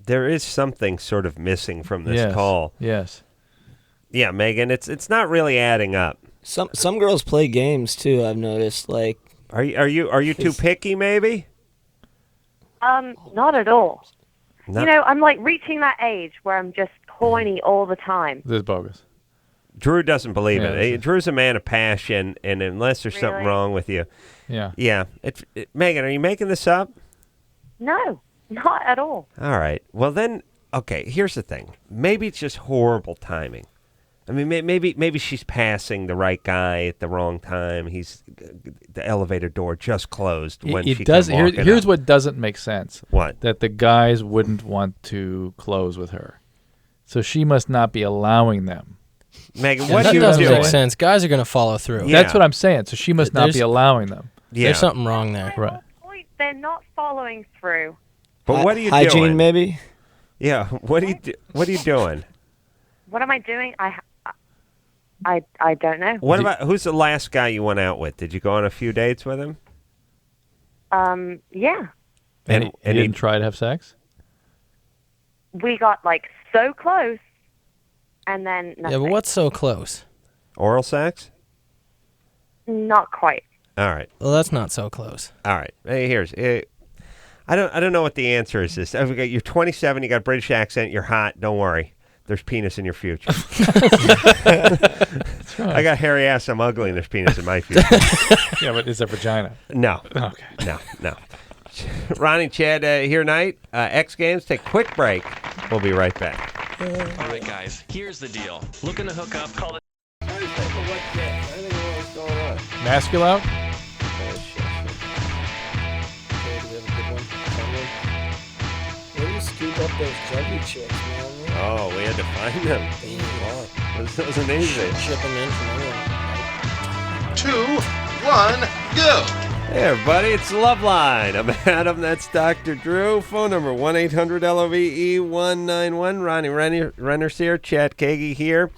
There is something sort of missing from this Yes. call. Yes. Yeah, Megan, it's not really adding up. Some girls play games too. I've noticed. Like, are you too picky? Maybe. Not at all. No. You know, I'm like reaching that age where I'm just horny all the time. This is bogus. Drew doesn't believe Yeah, it. Drew's a man of passion, and unless there's something Really? wrong with you, yeah. Megan, are you making this up? No, not at all. All right. Well, then, okay. Here's the thing. Maybe it's just horrible timing. I mean, maybe she's passing the right guy at the wrong time. The elevator door just closed when she does. came walking Here's up. what doesn't make sense. What? That the guys wouldn't want to close with her, so she must not be allowing them. Megan, Yeah, what that are you doesn't doing? make sense. Guys are going to follow through. Yeah. That's what I'm saying. So she must not be allowing them. Yeah. There's something wrong there. Right. Point, they're not following through. But what are you hygiene, doing? maybe? Yeah. What are you doing? What am I doing? I don't know. What about who's the last guy you went out with? Did you go on a few dates with him? Yeah. And he didn't try to have sex. We got like so close, and then nothing. Yeah, but what's so close? Oral sex? Not quite. All right. Well, that's not so close. All right. Hey, I don't know what the answer is. You're 27. You got a British accent. You're hot. Don't worry. There's penis in your future. That's right. I got hairy ass. I'm ugly, and there's penis in my future. Yeah, but is there vagina? No. Okay. No. Ronnie, Chad, here tonight. X Games. Take a quick break. We'll be right back. All right, guys. Here's the deal. Looking to hook up? Call it. Masculine? Where do you scoop up those juggy chicks, man? Oh, we had to find them. This wasn't easy. Ship them in from England. 2, 1, go! Hey, everybody, it's LoveLine. I'm Adam, that's Dr. Drew. Phone number 1-800-LOVE-191. Ronnie Renner's here. Chad Kagy here.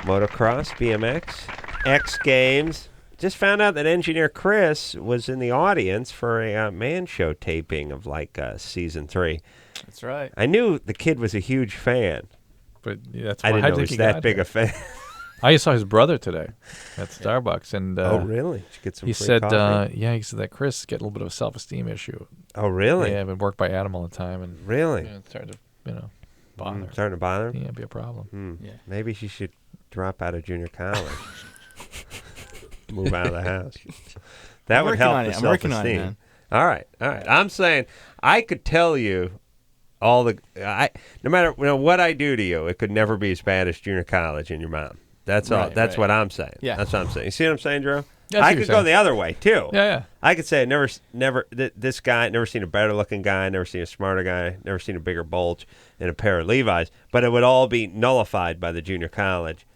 Motocross, BMX, X Games. Just found out that engineer Chris was in the audience for a man show taping of season 3. That's right. I knew the kid was a huge fan. But that's I why didn't know he was that big a fan. I saw his brother today at Starbucks, and oh really? Did you get some he free said, coffee? he said that Chris is getting a little bit of a self-esteem issue. Oh really? Yeah, I've been worked by Adam all the time, and really, it's starting to bother. Starting to bother him? Yeah, be a problem. Yeah, maybe she should drop out of junior college, move out of the house. That would help the self-esteem. All right. I'm saying I could tell you no matter what I do to you, it could never be as bad as junior college and your mom. That's all. That's what I'm saying. Yeah. That's what I'm saying. You see what I'm saying, Drew? Yeah, I could go the other way too. Yeah. I could say this guy, never seen a better looking guy, never seen a smarter guy, never seen a bigger bulge in a pair of Levi's, but it would all be nullified by the junior college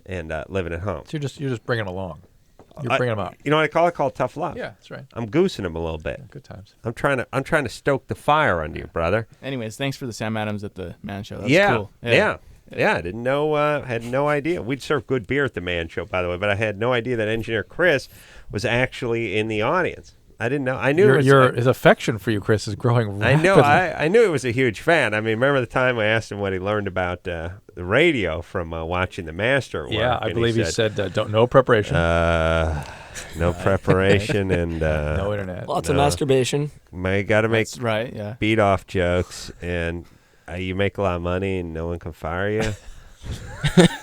and living at home. So you're just bringing them along. You're bringing them up. You know what I call it? Called tough love. Yeah, that's right. I'm goosing him a little bit. Good times. I'm trying to stoke the fire under you, brother. Anyways, thanks for the Sam Adams at the Man Show. That's cool. Yeah. I didn't know. Had no idea. We'd serve good beer at the Man Show, by the way, but I had no idea that engineer Chris was actually in the audience. I didn't know. I knew his affection for you, Chris, is growing rapidly. I knew he was a huge fan. I mean, remember the time I asked him what he learned about the radio from watching the Master work? Yeah, I believe he said no preparation. No preparation and no internet. Lots of masturbation. Got to make right. Yeah. beat off jokes, and you make a lot of money, and no one can fire you.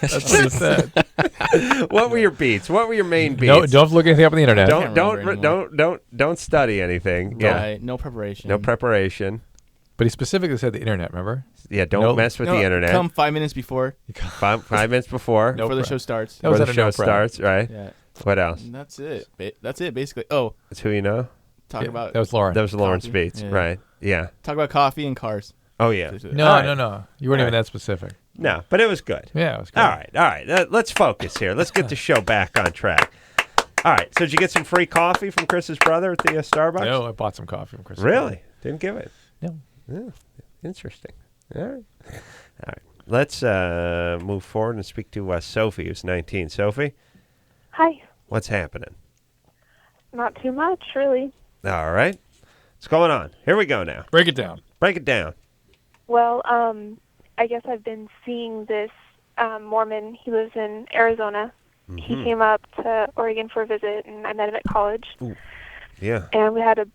That's what he said. What were your beats? What were your main beats? No, don't look anything up on the internet. Don't study anything. Right. No preparation. No preparation. But he specifically said the internet. Remember? Yeah. Don't mess with the internet. Come 5 minutes before. Five minutes before. Before the show starts. Before the show starts. Right. Yeah. What else? And that's it. That's it, basically. Oh. That's who you know? Talk about. That was Lauren. That was Lauren's coffee. beats. Yeah. Right. Yeah. Talk about coffee and cars. Oh, yeah. No. You weren't even that specific. No, but it was good. Yeah, it was good. All right. Let's focus here. Let's get the show back on track. All right. So did you get some free coffee from Chris's brother at the Starbucks? No, I bought some coffee from Chris. Really? Didn't give it? No. Yeah. Interesting. All right. Let's move forward and speak to Sophie, who's 19. Sophie? Hi. What's happening? Not too much, really. All right. What's going on? Here we go now. Break it down. Break it down. Well, I guess I've been seeing this Mormon. He lives in Arizona. He came up to Oregon for a visit, and I met him at college. Ooh. Yeah. And we had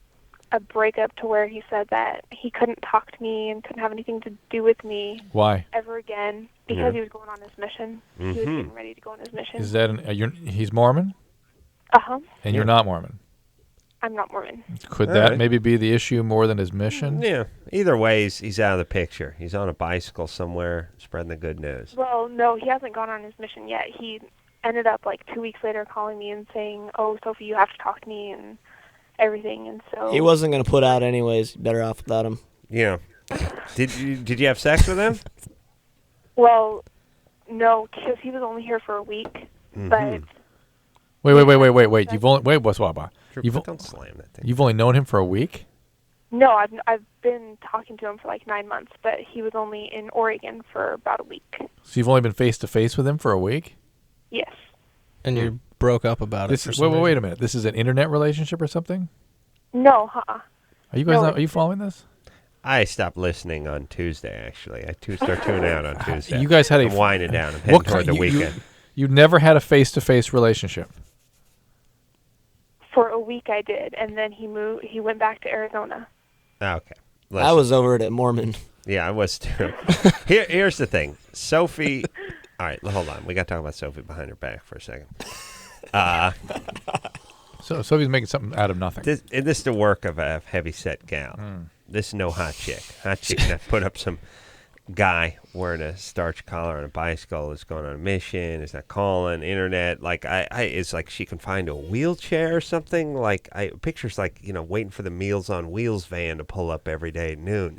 a breakup to where he said that he couldn't talk to me and couldn't have anything to do with me. Why? Ever again, because he was going on his mission. He was getting ready to go on his mission. Is that he's Mormon? Uh-huh. And you're not Mormon? I'm not Mormon. Could All that right. maybe be the issue more than his mission? Yeah. Either way, he's out of the picture. He's on a bicycle somewhere spreading the good news. Well, no, he hasn't gone on his mission yet. He ended up like 2 weeks later calling me and saying, "Oh, Sophie, you have to talk to me," and everything. And so He wasn't going to put out anyways. Better off without him. Yeah. Did you have sex with him? Well, no, because he was only here for a week. But Wait. You've only Don't slam that thing. You've only known him for a week? no, I've been talking to him for like 9 months. But he was only in Oregon for about a week. So you've only been face to face with him for a week? Yes. And you broke up about it. Wait a minute. This is an internet relationship or something? No, Are you guys are you following this? I stopped listening on Tuesday, actually. I start tuning out on Tuesday. You guys had I'm winding down. I'm heading toward the weekend. You never had a face-to-face relationship? For a week I did, and then he went back to Arizona. Okay. I was over it at Mormon. Yeah, I was too. Here's the thing. Sophie. All right, hold on. We got to talk about Sophie behind her back for a second. So Sophie's making something out of nothing. This is the work of a heavy-set gal. This is no hot chick. Hot chick that put up some guy wearing a starch collar on a bicycle is going on a mission, is not calling, internet. Like, it's like she can find a wheelchair or something. Like, pictures like, waiting for the Meals on Wheels van to pull up every day at noon,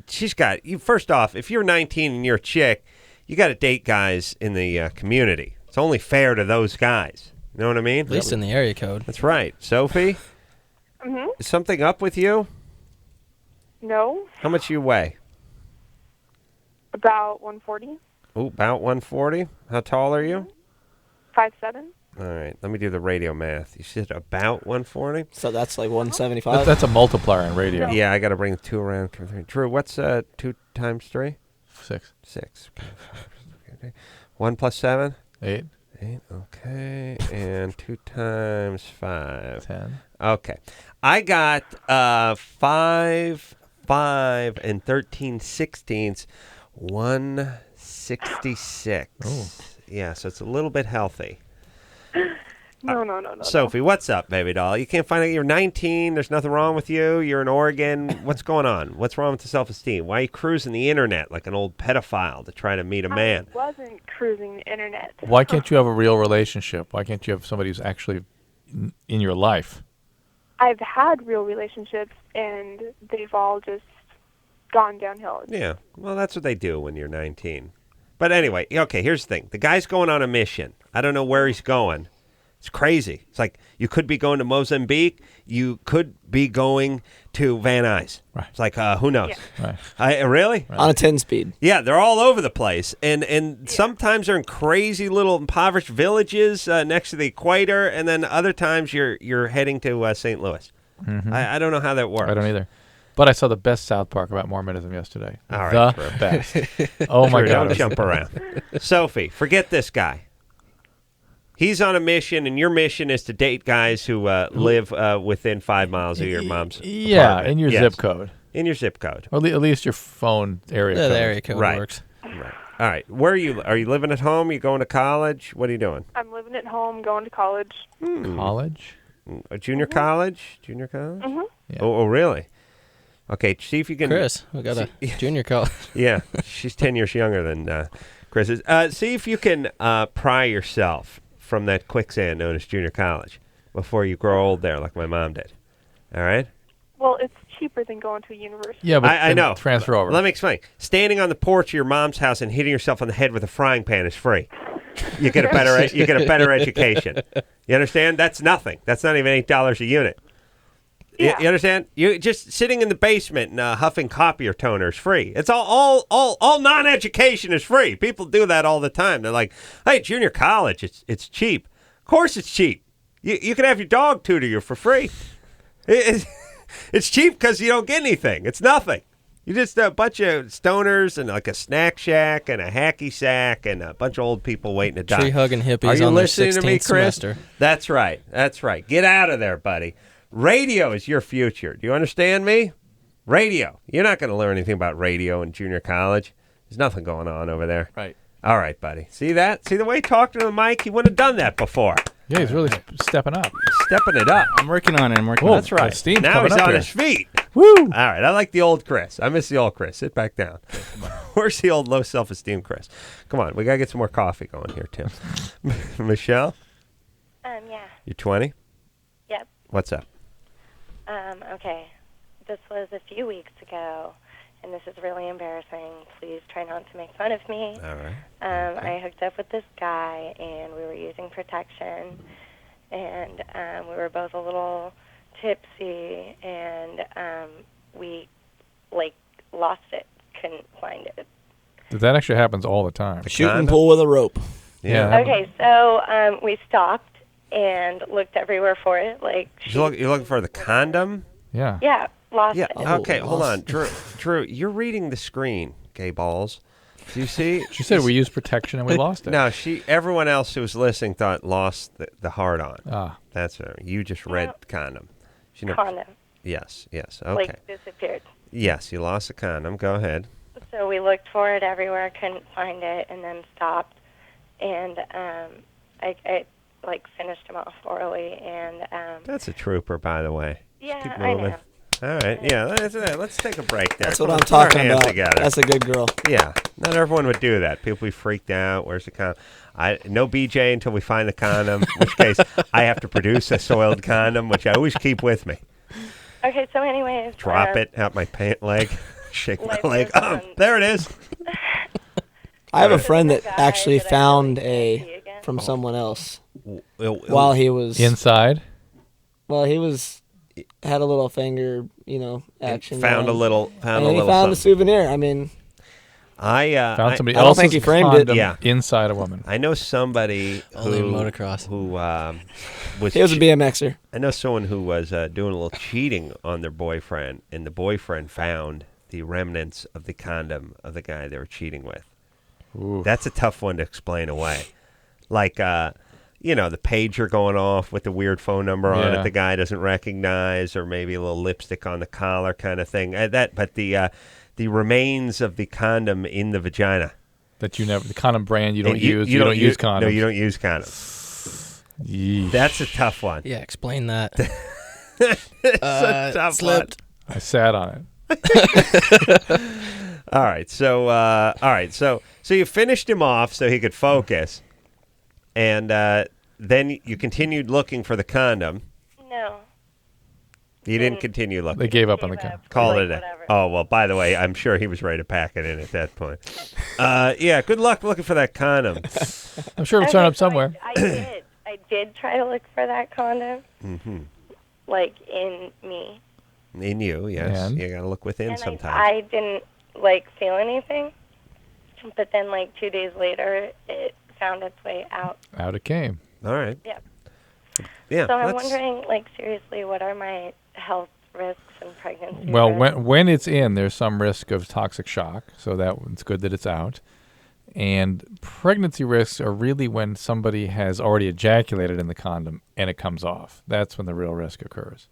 She's got, first off, if you're 19 and you're a chick, you got to date guys in the community. It's only fair to those guys. You know what I mean? At least in the area code. That's right. Sophie? Is something up with you? No, How much you weigh? about 140, Oh, about 140. How tall are you? 5'7". All right, let me do the radio math. You said about 140? So that's like 175. That's a multiplier in radio. Yeah, I got to bring 2 around. Drew, what's 2 times 3? 6. 6. Okay. 1 plus 7? 8. 8, okay. And 2 times 5. 10. Okay. I got 5 and 13/16, 166. Oh. Yeah, so it's a little bit healthy. No. Sophie, what's up, baby doll? You can't find out. You're 19. There's nothing wrong with you. You're in Oregon. What's going on? What's wrong with the self-esteem? Why are you cruising the internet like an old pedophile to try to meet a man? I wasn't cruising the internet. Why can't you have a real relationship? Why can't you have somebody who's actually in your life? I've had real relationships, and they've all just gone downhill. Yeah, well, that's what they do when you're 19. But anyway, okay, here's the thing. The guy's going on a mission. I don't know where he's going. It's crazy. It's like you could be going to Mozambique. You could be going to Van Nuys. Right. It's like, who knows? Right. Really? Right. On a 10-speed. Yeah, they're all over the place. And sometimes they're in crazy little impoverished villages next to the equator, and then other times you're heading to St. Louis. Mm-hmm. I don't know how that works. I don't either. But I saw the best South Park about Mormonism yesterday. All right, the Drew. best. Oh, my Drew, God. don't jump around. Sophie, forget this guy. He's on a mission, and your mission is to date guys who live within 5 miles of your mom's Yeah, apartment. in your Yes. zip code. In your zip code. Or at least your phone area Yeah, code. the area code Right. works. Right. All right. Where are you? Are you living at home? Are you going to college? What are you doing? I'm living at home, going to college. College? A junior college? Junior college? Mhm. Yeah. Oh, really? Okay, see if you can... Chris, we got a junior college. Yeah, she's 10 years younger than Chris is. See if you can pry yourself from that quicksand known as junior college before you grow old there like my mom did. All right? Well, it's cheaper than going to a university. Yeah, but I then know. transfer over. Let me explain. Standing on the porch of your mom's house and hitting yourself on the head with a frying pan is free. You get a better education. You understand? That's nothing. That's not even $8 a unit. Yeah. You understand? You just sitting in the basement and huffing copier toner is free. It's all non-education is free. People do that all the time. They're like, "Hey, junior college, it's cheap." Of course, it's cheap. You can have your dog tutor you for free. It's cheap because you don't get anything. It's nothing. You just a bunch of stoners and like a snack shack and a hacky sack and a bunch of old people waiting to die. Tree hugging hippies Are you on their listening to me, 16th Chris? semester. That's right. That's right. Get out of there, buddy. Radio is your future. Do you understand me? Radio. You're not going to learn anything about radio in junior college. There's nothing going on over there. Right. All right, buddy. See that? See the way he talked to the mic? He wouldn't have done that before. Yeah, he's really stepping up. Stepping it up. I'm working on it. I'm working Oh, on That's it. right. steam's Now coming he's up on here. his feet. Woo! All right. I like the old Chris. I miss the old Chris. Sit back down. Where's the old low self-esteem Chris? Come on. We got to get some more coffee going here, Tim. Michelle? Yeah. You're 20? Yep. What's up? Okay. This was a few weeks ago, and this is really embarrassing. Please try not to make fun of me. All right. I hooked up with this guy, and we were using protection, and we were both a little tipsy, and we, lost it. Couldn't find it. That actually happens all the time. Shooting pool with a rope. Yeah. Okay, so we stopped and looked everywhere for it. You're looking for the condom? Yeah. Yeah, lost Yeah. it. Okay, hold on. Drew, you're reading the screen, gay balls. Do you see? She said we used protection and we lost it. No, everyone else who was listening thought lost the hard on. Ah. That's it. You just read condom. She never- Condom. Yes. Okay. Disappeared. Yes, you lost the condom. Go ahead. So we looked for it everywhere, couldn't find it, and then stopped. And I finished him off orally, and That's a trooper, by the way. yeah, Keep I moving. know. All right. Yeah. Let's take a break there. That's what Come I'm on, put our talking hands about. together. That's a good girl. Yeah. Not everyone would do that. People be freaked out. Where's the condom? No BJ until we find the condom. In which case, I have to produce a soiled condom, which I always keep with me. Okay, so anyways. Drop it out my pant leg. Shake my Life leg. goes Oh, on. there it is. I have a friend that actually found a from someone else while he was Inside? Well, he was had a little finger, action. Found a going. little. And then he found a souvenir. I mean, Found somebody I don't else's think he framed it. condom inside a woman. I know somebody Only who in motocross. who was. He was a BMXer. I know someone who was doing a little cheating on their boyfriend, and the boyfriend found the remnants of the condom of the guy they were cheating with. Oof. That's a tough one to explain away. Like, the pager going off with the weird phone number on Yeah. it the guy doesn't recognize, or maybe a little lipstick on the collar kind of thing. But the remains of the condom in the vagina. That the condom brand you don't And use. You don't use condoms. No, you don't use condoms. Yeesh. That's a tough one. Yeah, explain that. It's a tough slipped. I sat on it. All right, so you finished him off so he could focus, and then you continued looking for the condom. No. You didn't continue looking. They gave up on the condom. Called it a. Oh well. By the way, I'm sure he was ready to pack it in at that point. Yeah. Good luck looking for that condom. I'm sure it'll turn up somewhere. I did try to look for that condom, Mm-hmm. in me. In you, yes. And? You got to look within And sometimes. I didn't, feel anything. But then, 2 days later, it found its way out. Out it came. All right. Yep. Yeah. So I'm let's- wondering, seriously, what are my health risks and pregnancy Well, risks? when it's in, there's some risk of toxic shock, so it's good that it's out. And pregnancy risks are really when somebody has already ejaculated in the condom and it comes off. That's when the real risk occurs.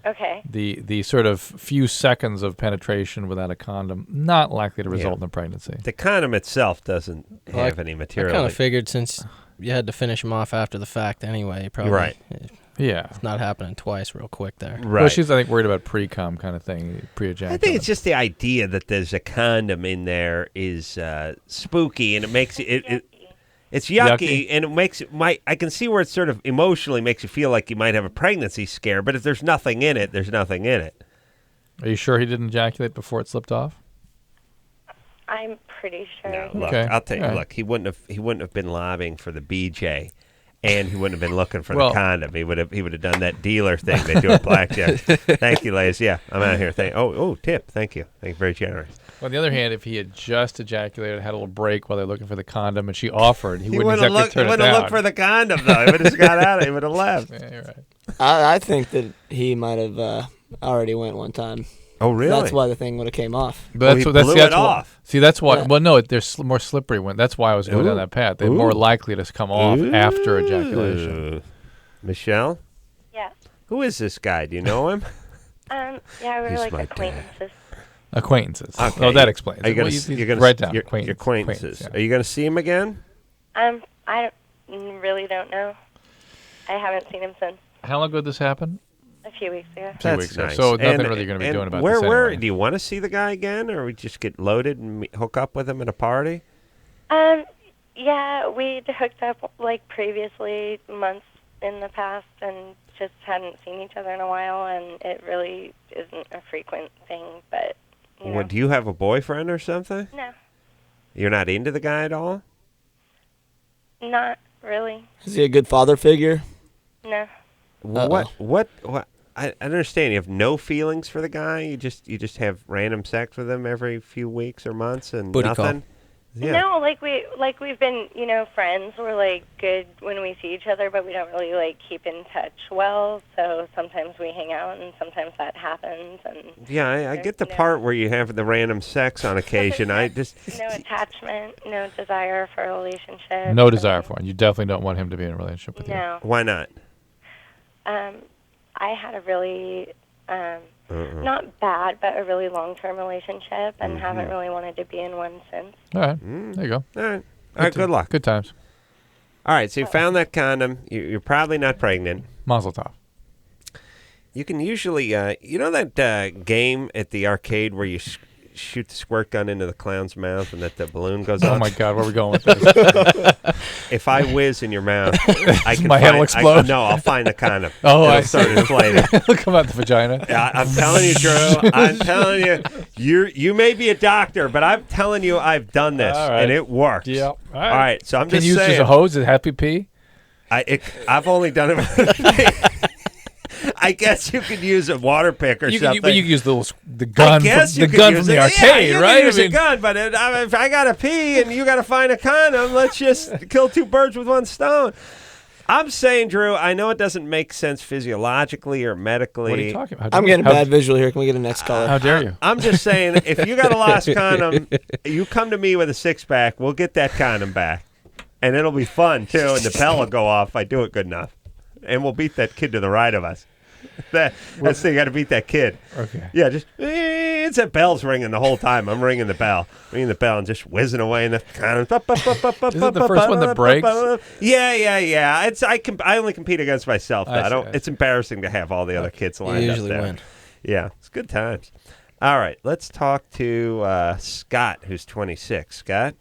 Okay. The sort of few seconds of penetration without a condom, not likely to result in a pregnancy. The condom itself doesn't have any I material. kind of figured since you had to finish him off after the fact anyway, probably. Right. Yeah. It's not happening twice real quick there. Right. Well, she's, I think, worried about pre-cum kind of thing, pre-ejaculation. I think it's just the idea that there's a condom in there is spooky, and it makes it's yucky, and it makes it I can see where it sort of emotionally makes you feel like you might have a pregnancy scare, but if there's nothing in it, there's nothing in it. Are you sure he didn't ejaculate before it slipped off? I'm pretty sure. No, look, Okay. I'll tell you. All right. Look, he wouldn't have been lobbying for the BJ, and he wouldn't have been looking for Well- the condom. He would have done that dealer thing they do at blackjack. Thank you, ladies. Yeah, I'm out here. Tip. Thank you. Very generous. On the other hand, if he had just ejaculated, had a little break while they're looking for the condom, and she offered, he wouldn't exactly He turn it wouldn't have down. looked for the condom though. He would have just got out. He would have left. Yeah, you're right. I think that he might have already went one time. Oh, really? That's why the thing would have came off. But that's blew it off. See, that's why. Yeah. Well, no, there's more slippery when. That's why I was going down that path. They're more likely to come off after ejaculation. Michelle? Yeah. Who is this guy? Do you know him? Yeah, we're He's like my acquaintances. Acquaintances. Okay. Oh, that explains. Are you it. gonna, Well, you're gonna write down your acquaintances. Are you going to see him again? I really don't know. I haven't seen him since How long ago did this happen? a few weeks ago. Few weeks ago. So nothing really you're going to be doing about this Where anyway. do you want to see the guy again, or we just get loaded and hook up with him at a party? Yeah, we'd hooked up like previously months in the past and just hadn't seen each other in a while, and it really isn't a frequent thing, but, you know. What, do you have a boyfriend or something? No, You're not into the guy at all? not really. Is he a good father figure? No. What? I understand. You have no feelings for the guy. You just have random sex with him every few weeks or months and Booty call. nothing. Yeah. No, we've been, friends. We're like good when we see each other, but we don't really like keep in touch well. So sometimes we hang out, and sometimes that happens. And Yeah, I get the part where you have the random sex on occasion. I just no attachment, no desire for a relationship. No desire for him. You definitely don't want him to be in a relationship with you. No. Why not? I had a really not bad, but a really long-term relationship, and haven't really wanted to be in one since. All right. There you go. All right. Good luck. Good times. All right. So you found that condom. You're probably not pregnant. Mazel tov. You can usually, you know that game at the arcade where you shoot the squirt gun into the clown's mouth and that the balloon goes up? Oh my God, where are we going with this? If I whiz in your mouth, I can My head will explode. No, I'll find the condom. Oh, It'll I start see. inflating. It'll come out the vagina. Yeah, I'm telling you, Drew. I'm telling you, you may be a doctor, but I'm telling you, I've done this All right. and it works. Yeah. All right. So I'm Can just you use saying. it as a hose? Does it have to pee? I've only done it. I guess you could use a water pick or something. But you could use the gun. I guess from the gun from the arcade, you right? Can use a gun, but if I gotta pee and you gotta find a condom, let's just kill two birds with one stone. I'm saying, Drew, I know it doesn't make sense physiologically or medically. What are you talking about? I'm getting a bad visual here. Can we get a next caller? How dare you? I'm just saying, if you got a lost condom, you come to me with a six-pack, we'll get that condom back. And it'll be fun, too, and the bell will go off if I do it good enough. And we'll beat that kid to the right of us. That's the you got to beat that kid. Okay. Yeah, just it's that bell's ringing the whole time. I'm ringing the bell, and just whizzing away in the condom. Isn't it the first one that breaks? Yeah. I only compete against myself. I see. It's embarrassing to have all the other kids lined up usually there. win. Yeah, it's good times. All right, let's talk to Scott, who's 26. Scott,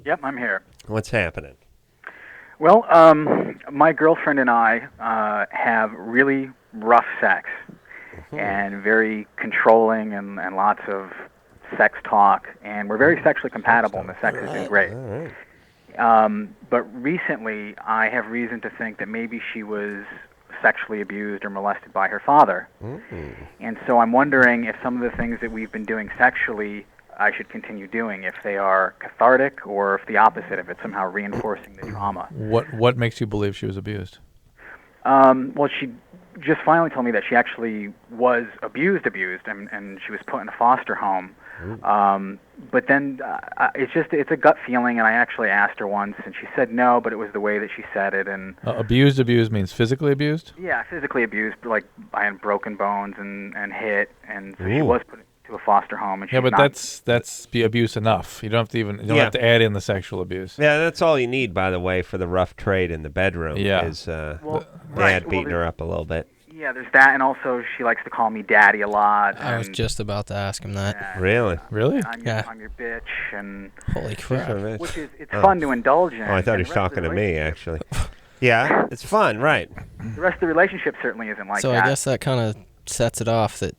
Yep, I'm here. what's happening? Well, my girlfriend and I have really rough sex and very controlling and lots of sex talk, and we're very sexually compatible, and the sex has been great. All right. But recently, I have reason to think that maybe she was sexually abused or molested by her father. And so I'm wondering if some of the things that we've been doing sexually I should continue doing, if they are cathartic or if the opposite, if it's somehow reinforcing the trauma. What makes you believe she was abused? Well, she just finally told me that she actually was abused, and she was put in a foster home. But then it's a gut feeling, and I actually asked her once, and she said no, but it was the way that she said it. And Abused means physically abused? Yeah, physically abused, like I had broken bones and hit, and so she was put into a foster home. And Yeah, but that's be abuse enough. You don't have to add in the sexual abuse. Yeah, that's all you need, by the way, for the rough trade in the bedroom. Yeah. Is Well, Dad beating her up a little bit. Yeah, there's that, and also she likes to call me daddy a lot. I was just about to ask him that. Really? Really? I'm your bitch, and Holy crap! which is it's fun to indulge in. Oh, I thought he was talking to me, actually. Yeah, it's fun, right? The rest of the relationship certainly isn't like So that. I guess that kind of sets it off. That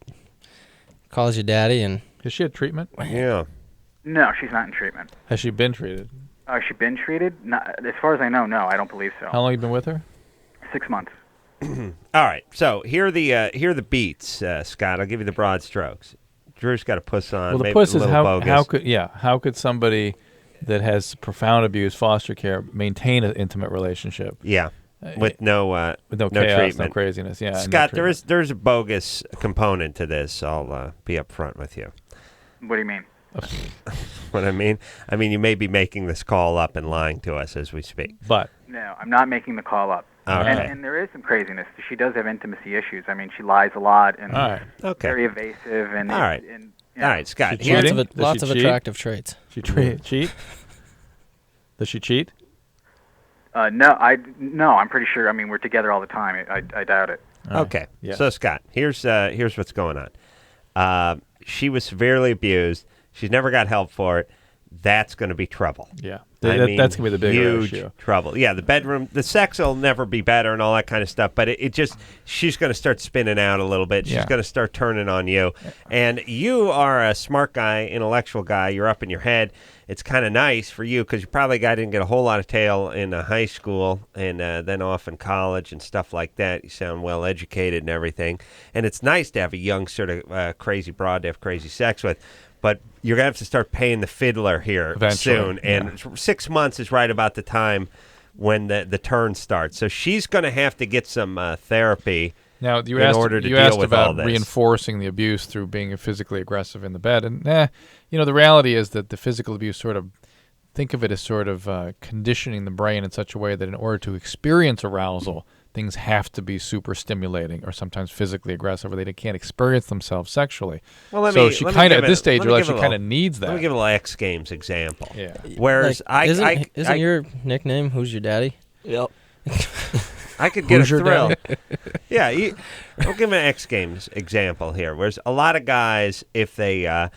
calls you daddy, and Is she at treatment? Yeah. No, she's not in treatment. Has she been treated? Has she been treated? Not, as far as I know, no, I don't believe so. How long have you been with her? 6 months. All right, so here are the beats, Scott. I'll give you the broad strokes. Drew's got a puss on. Well, the maybe puss a is little bogus. how could somebody that has profound abuse, foster care, maintain an intimate relationship? Yeah. with no chaos, treatment, no craziness. Yeah, Scott, no there's a bogus component to this. I'll be upfront with you. What do you mean? What I mean, you may be making this call up and lying to us as we speak. But No, I'm not making the call up. Okay. And there is some craziness. She does have intimacy issues. I mean, she lies a lot and All right. Okay. very evasive. And All right. And, All right, Scott. Lots of attractive traits. She cheat? Does she cheat? No, I'm pretty sure. I mean, we're together all the time. I doubt it. Okay. Yeah. So Scott, here's what's going on. She was severely abused. She's never got help for it. That's going to be trouble. Yeah. I mean, That's going to be the bigger huge issue. trouble. Yeah, the bedroom, the sex will never be better and all that kind of stuff, but it just, she's going to start spinning out a little bit. She's Yeah. going to start turning on you. And you are a smart guy, intellectual guy. You're up in your head. It's kind of nice for you because you probably didn't get a whole lot of tail in high school and then off in college and stuff like that. You sound well educated and everything. And it's nice to have a young sort of crazy broad to have crazy sex with. But you're going to have to start paying the fiddler here Eventually, soon. And 6 months is right about the time when the turn starts. So she's going to have to get some therapy Now, you in asked, order to you deal asked with all about this. reinforcing the abuse through being physically aggressive in the bed. And, the reality is that the physical abuse sort of, think of it as sort of conditioning the brain in such a way that in order to experience arousal, things have to be super stimulating or sometimes physically aggressive, or they can't experience themselves sexually. Well, she kind of, at this stage, she kind of needs that. Let me give a little X Games example. Yeah. Whereas Isn't your nickname "Who's Your Daddy"? Yep. I could get Who's a your thrill. daddy? Yeah, I'll give an X Games example here. Whereas a lot of guys, if they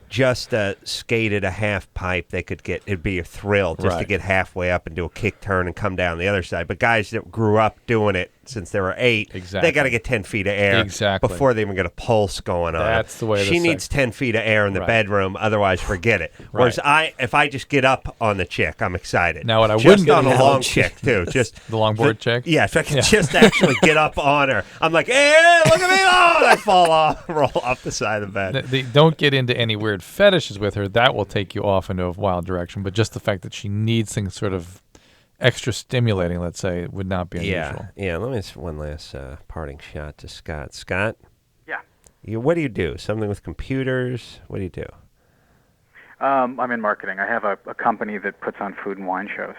just skated a half pipe, it'd be a thrill just to Right. get halfway up and do a kick turn and come down the other side. But guys that grew up doing it since they were 8, Exactly. they got to get 10 feet of air Exactly. before they even get a pulse going on. That's the way she the needs sex- 10 feet of air in the Right. bedroom, otherwise forget it. Whereas if I just get up on the chick, I'm excited. Now, what I just wouldn't on do- a long chick too, just The longboard chick? Yeah, if I can Yeah. just actually get up on her, I'm like, hey, look at me! Oh, and I fall off, roll off the side of the bed. Don't get into any weird fetishes with her. That will take you off into a wild direction. But just the fact that she needs things sort of extra stimulating, let's say, would not be unusual. Yeah. Let me just one last parting shot to Scott. Scott? Yeah. What do you do? Something with computers? What do you do? I'm in marketing. I have a company that puts on food and wine shows.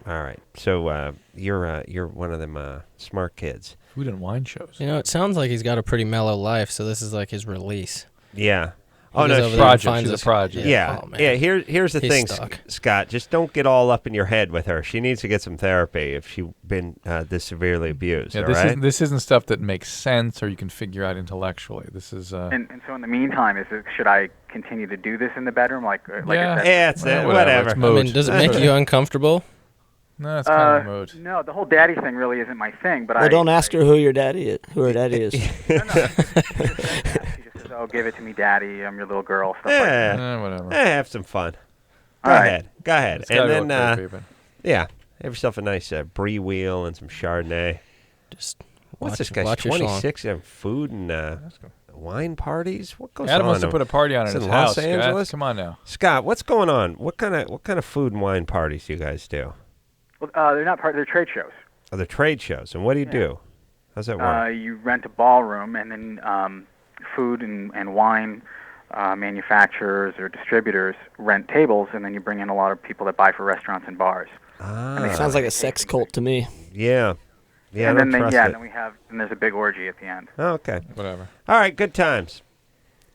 All right. So you're one of them smart kids. Food and wine shows. It sounds like he's got a pretty mellow life, so this is like his release. Yeah. He goes over there and finds us- Yeah. Oh, man. Yeah. Here's the He's thing, stuck. Scott. Just don't get all up in your head with her. She needs to get some therapy if she's been this severely abused. Yeah, all right. this isn't stuff that makes sense or you can figure out intellectually. This is. And so in the meantime, should I continue to do this in the bedroom? Like I said? Yeah, it's whatever. I mean, does it make you uncomfortable? No, it's kind of mood. No, the whole daddy thing really isn't my thing. But Well, don't ask her who your daddy is. Who her daddy is. She just says, "Oh, give it to me, daddy. I'm your little girl." Stuff like that. Whatever. Have some fun. All right. Go ahead. It's gotta And go then, with therapy, yeah, have yourself a nice brie wheel and some Chardonnay. Just what's this guy's watch your song. 26 and food and wine parties? What goes Adam on? wants to put a party on It's in his Los house, Scott. Angeles. Come on now. Scott. What's going on? What kind of food and wine parties do you guys do? Well, they're not part. They're trade shows. Oh, the trade shows. And what do you do? How's that work? You rent a ballroom, and then food and wine manufacturers or distributors rent tables, and then you bring in a lot of people that buy for restaurants and bars. Sounds like a sex cult to me. Yeah. Yeah, and I then don't trust it. then there's a big orgy at the end. Oh, okay. Whatever. All right, good times.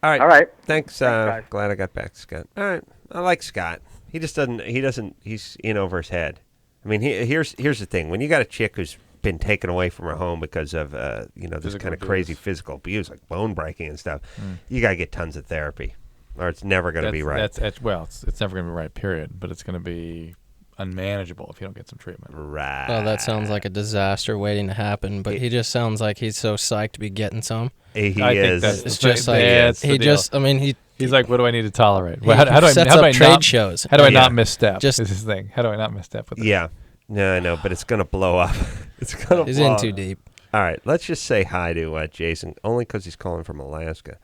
All right. All right. Thanks. guys. Glad I got back to Scott. All right. I like Scott. He just doesn't. He's in over his head. I mean, here's the thing. When you got a chick who's been taken away from her home because of this Physical kind of abuse. crazy physical abuse, like bone breaking and stuff, you got to get tons of therapy, or it's never going to be right. It's never going to be right, period. But it's going to be unmanageable if you don't get some treatment. Right. Oh, that sounds like a disaster waiting to happen. But he just sounds like he's so psyched to be getting some. He I is. think that's It's the just thing. like Yeah, it's the he deal. just. I mean, He's like, what do I need to tolerate? He How do I sets how do up I trade not, shows. How do I Yeah. not misstep? Just- Is his thing. How do I not misstep with this? Yeah. No, I know, but it's going to blow up. It's going to He's blow in up. too deep. All right, let's just say hi to Jason, only because he's calling from Alaska.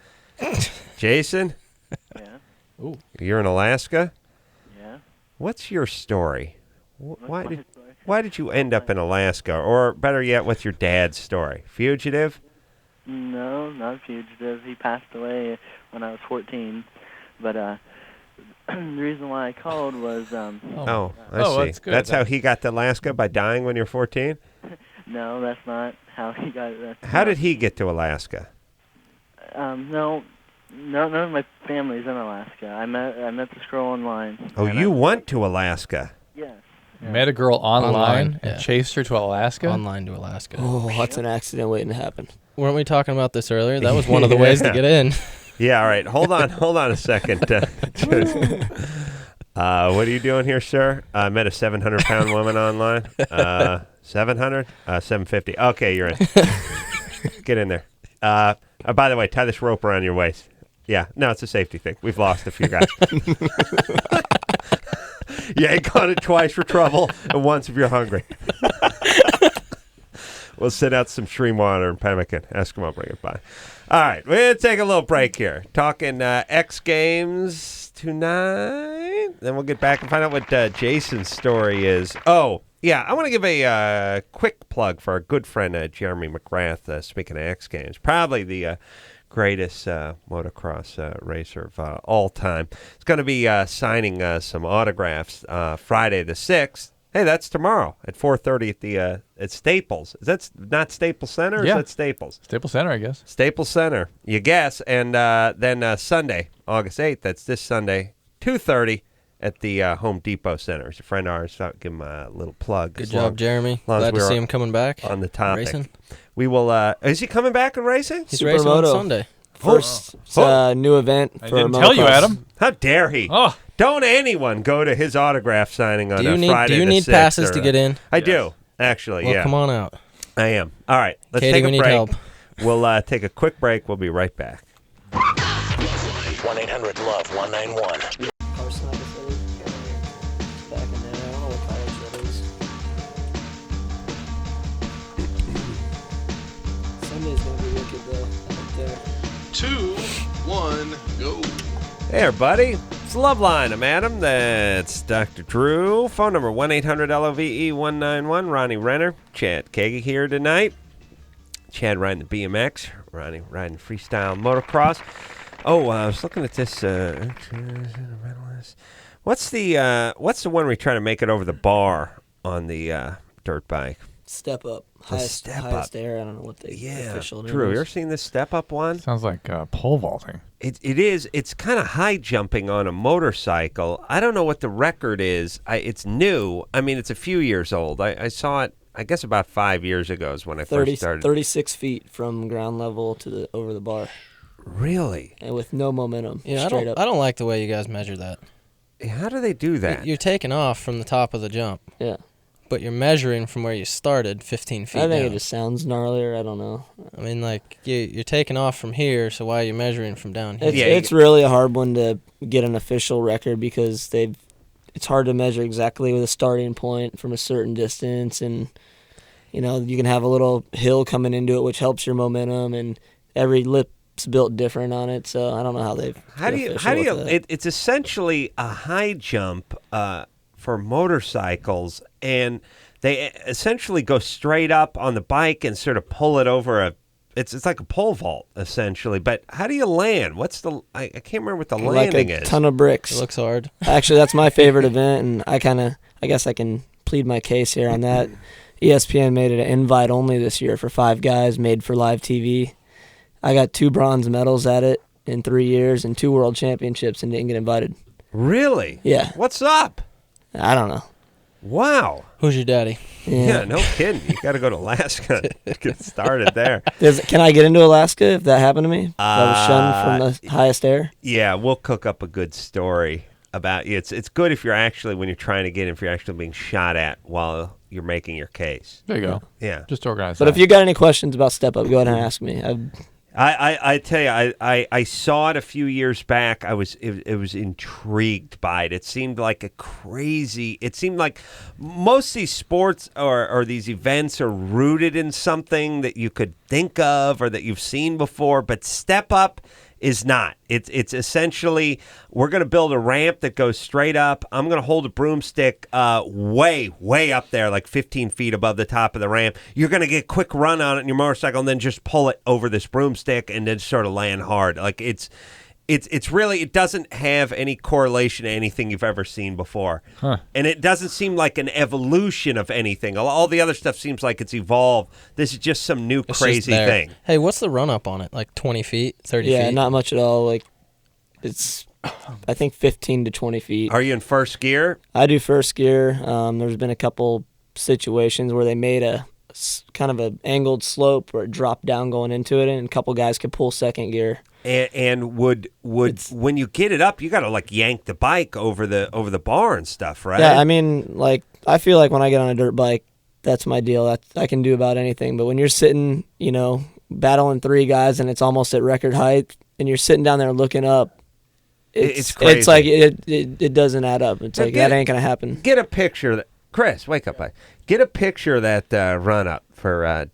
Jason? Yeah. Ooh. You're in Alaska? Yeah. What's your story? Why did you end up in Alaska? Or better yet, what's your dad's story? Fugitive? No, not a fugitive. He passed away when I was 14. But the reason why I called was... I see. That's good. That's how he got to Alaska, by dying when you're 14? No, that's not how he got... How did he get to Alaska? No, none of my family's in Alaska. I met this girl online. Oh, you went to Alaska? Yes. Met a girl online yeah. and chased her to Alaska? Online to Alaska. Oh, that's an accident waiting to happen. Weren't we talking about this earlier? That was one of the ways to get in. Yeah, all right. Hold on a second. What are you doing here, sir? I met a 700-pound woman online. 700? 750. Okay, you're in. Get in there. By the way, tie this rope around your waist. Yeah, no, it's a safety thing. We've lost a few guys. You ain't got it twice for trouble, and once if you're hungry. We'll send out some stream water and pemmican. Ask them, I'll bring it by. All right, we're going to take a little break here. Talking X Games tonight. Then we'll get back and find out what Jason's story is. Oh, yeah, I want to give a quick plug for our good friend Jeremy McGrath, speaking of X Games. Probably the greatest motocross racer of all time. He's going to be signing some autographs Friday the 6th. Hey, that's tomorrow at 4:30 at Staples. Is that not Staples Center? Or is that Staples? Staples Center, I guess. Staples Center, you guess. And then Sunday, August 8th, that's this Sunday, 2:30 at the Home Depot Center. He's a friend of ours, so I'll give him a little plug. Good job, Jeremy. Glad to see him coming back. On the topic. Racing. We will, is he coming back and racing? He's racing on Sunday. First new event for I didn't tell you, Adam. How dare he? Oh. Don't anyone go to his autograph signing on Friday Do you the need 6th passes to get in? I do, actually, Well, yeah. come on out. I am. All right, let's Katie, take a we need break. help. We'll take a quick break. We'll be right back. 1-800-LOVE-191. Back in there. I don't know what college that is. Sunday's going to be wicked, though. Up there. 2, 1, go. Hey, everybody. It's LoveLine. I'm Adam. That's Dr. Drew. Phone number 1-800-LOVE-191. Ronnie Renner. Chad Kagy here tonight. Chad riding the BMX. Ronnie riding freestyle motocross. Oh, I was looking at this. What's the one where you try to make it over the bar on the dirt bike? Step up. Highest air. I don't know what the official name Drew, is. you ever seen this step up one? Sounds like pole vaulting. It is. It's kind of high jumping on a motorcycle. I don't know what the record is. It's new. I mean, it's a few years old. I saw it, I guess, about 5 years ago is when I first started. 36 feet from ground level to over the bar. Really? And with no momentum. Yeah, straight up. I don't like the way you guys measure that. How do they do that? You're taking off from the top of the jump. Yeah. But you're measuring from where you started 15 feet I think down. it just sounds gnarlier. I don't know. I mean, like, you're taking off from here, so why are you measuring from down here? It's really a hard one to get an official record because it's hard to measure exactly with a starting point from a certain distance, and you can have a little hill coming into it, which helps your momentum, and every lip's built different on it. So I don't know how they've. It's essentially a high jump for motorcycles, and they essentially go straight up on the bike and sort of pull it over it's like a pole vault essentially. But how do you land? I can't remember what the landing is. Like a ton of bricks. It looks hard. Actually, that's my favorite event, and I guess I can plead my case here on that. ESPN made it an invite only this year for 5 guys, made for live TV. I got 2 bronze medals at it in 3 years and 2 world championships and didn't get invited. Really? Yeah. What's up? I don't know. Wow. Who's your daddy? Yeah, no kidding. You got to go to Alaska to get started there. Can I get into Alaska if that happened to me? If I was shunned from the highest air? Yeah, we'll cook up a good story about you. It's good if you're actually, when you're trying to get in, if you're actually being shot at while you're making your case. There you go. Yeah. Just organize But that. if you got any questions about Step Up, go ahead and ask me. I tell you, I saw it a few years back. I was intrigued by it. It seemed like it seemed like most of these sports or these events are rooted in something that you could think of or that you've seen before. But Step Up is not. It's essentially, we're going to build a ramp that goes straight up. I'm going to hold a broomstick way up there, like 15 feet above the top of the ramp. You're going to get a quick run on it in your motorcycle and then just pull it over this broomstick and then sort of land hard. Like it's really, it doesn't have any correlation to anything you've ever seen before. Huh. And it doesn't seem like an evolution of anything. All the other stuff seems like it's evolved. This is just some new It's crazy just there. thing. Hey, what's the run up on it? Like 20 feet, 30 feet? Yeah, not much at all. Like, it's, I think, 15 to 20 feet. Are you in first gear? I do first gear. There's been a couple situations where they made a kind of an angled slope or a drop down going into it, and a couple guys could pull second gear. And would when you get it up, you got to like yank the bike over the bar and stuff, right? Yeah, I mean, like, I feel like when I get on a dirt bike, that's my deal. I can do about anything. But when you're sitting, battling three guys and it's almost at record height, and you're sitting down there looking up, it's crazy. It's like it doesn't add up. It's like that ain't gonna happen. Get a picture of that. Chris, wake up, buddy. Get a picture of that run up for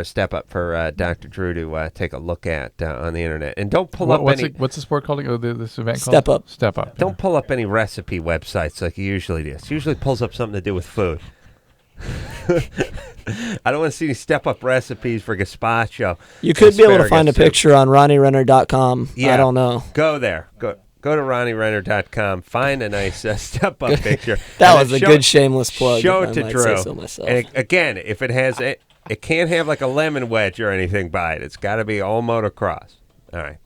step up for Dr. Drew to take a look at on the internet, and don't pull up any. What's the sport called? This event Step called? Up. Step Up. Don't pull up any recipe websites like you usually do. It usually pulls up something to do with food. I don't want to see any step-up recipes for gazpacho. You could be able to find a soup. picture on RonnieRenner.com. Yeah, I don't know. Go there. Go to RonnieRenner.com. Find a nice step-up picture. That and was then a good shameless plug. Show if it I to might Drew. say so myself. And again, if it has it can't have like a lemon wedge or anything by it. It's got to be all motocross. All right,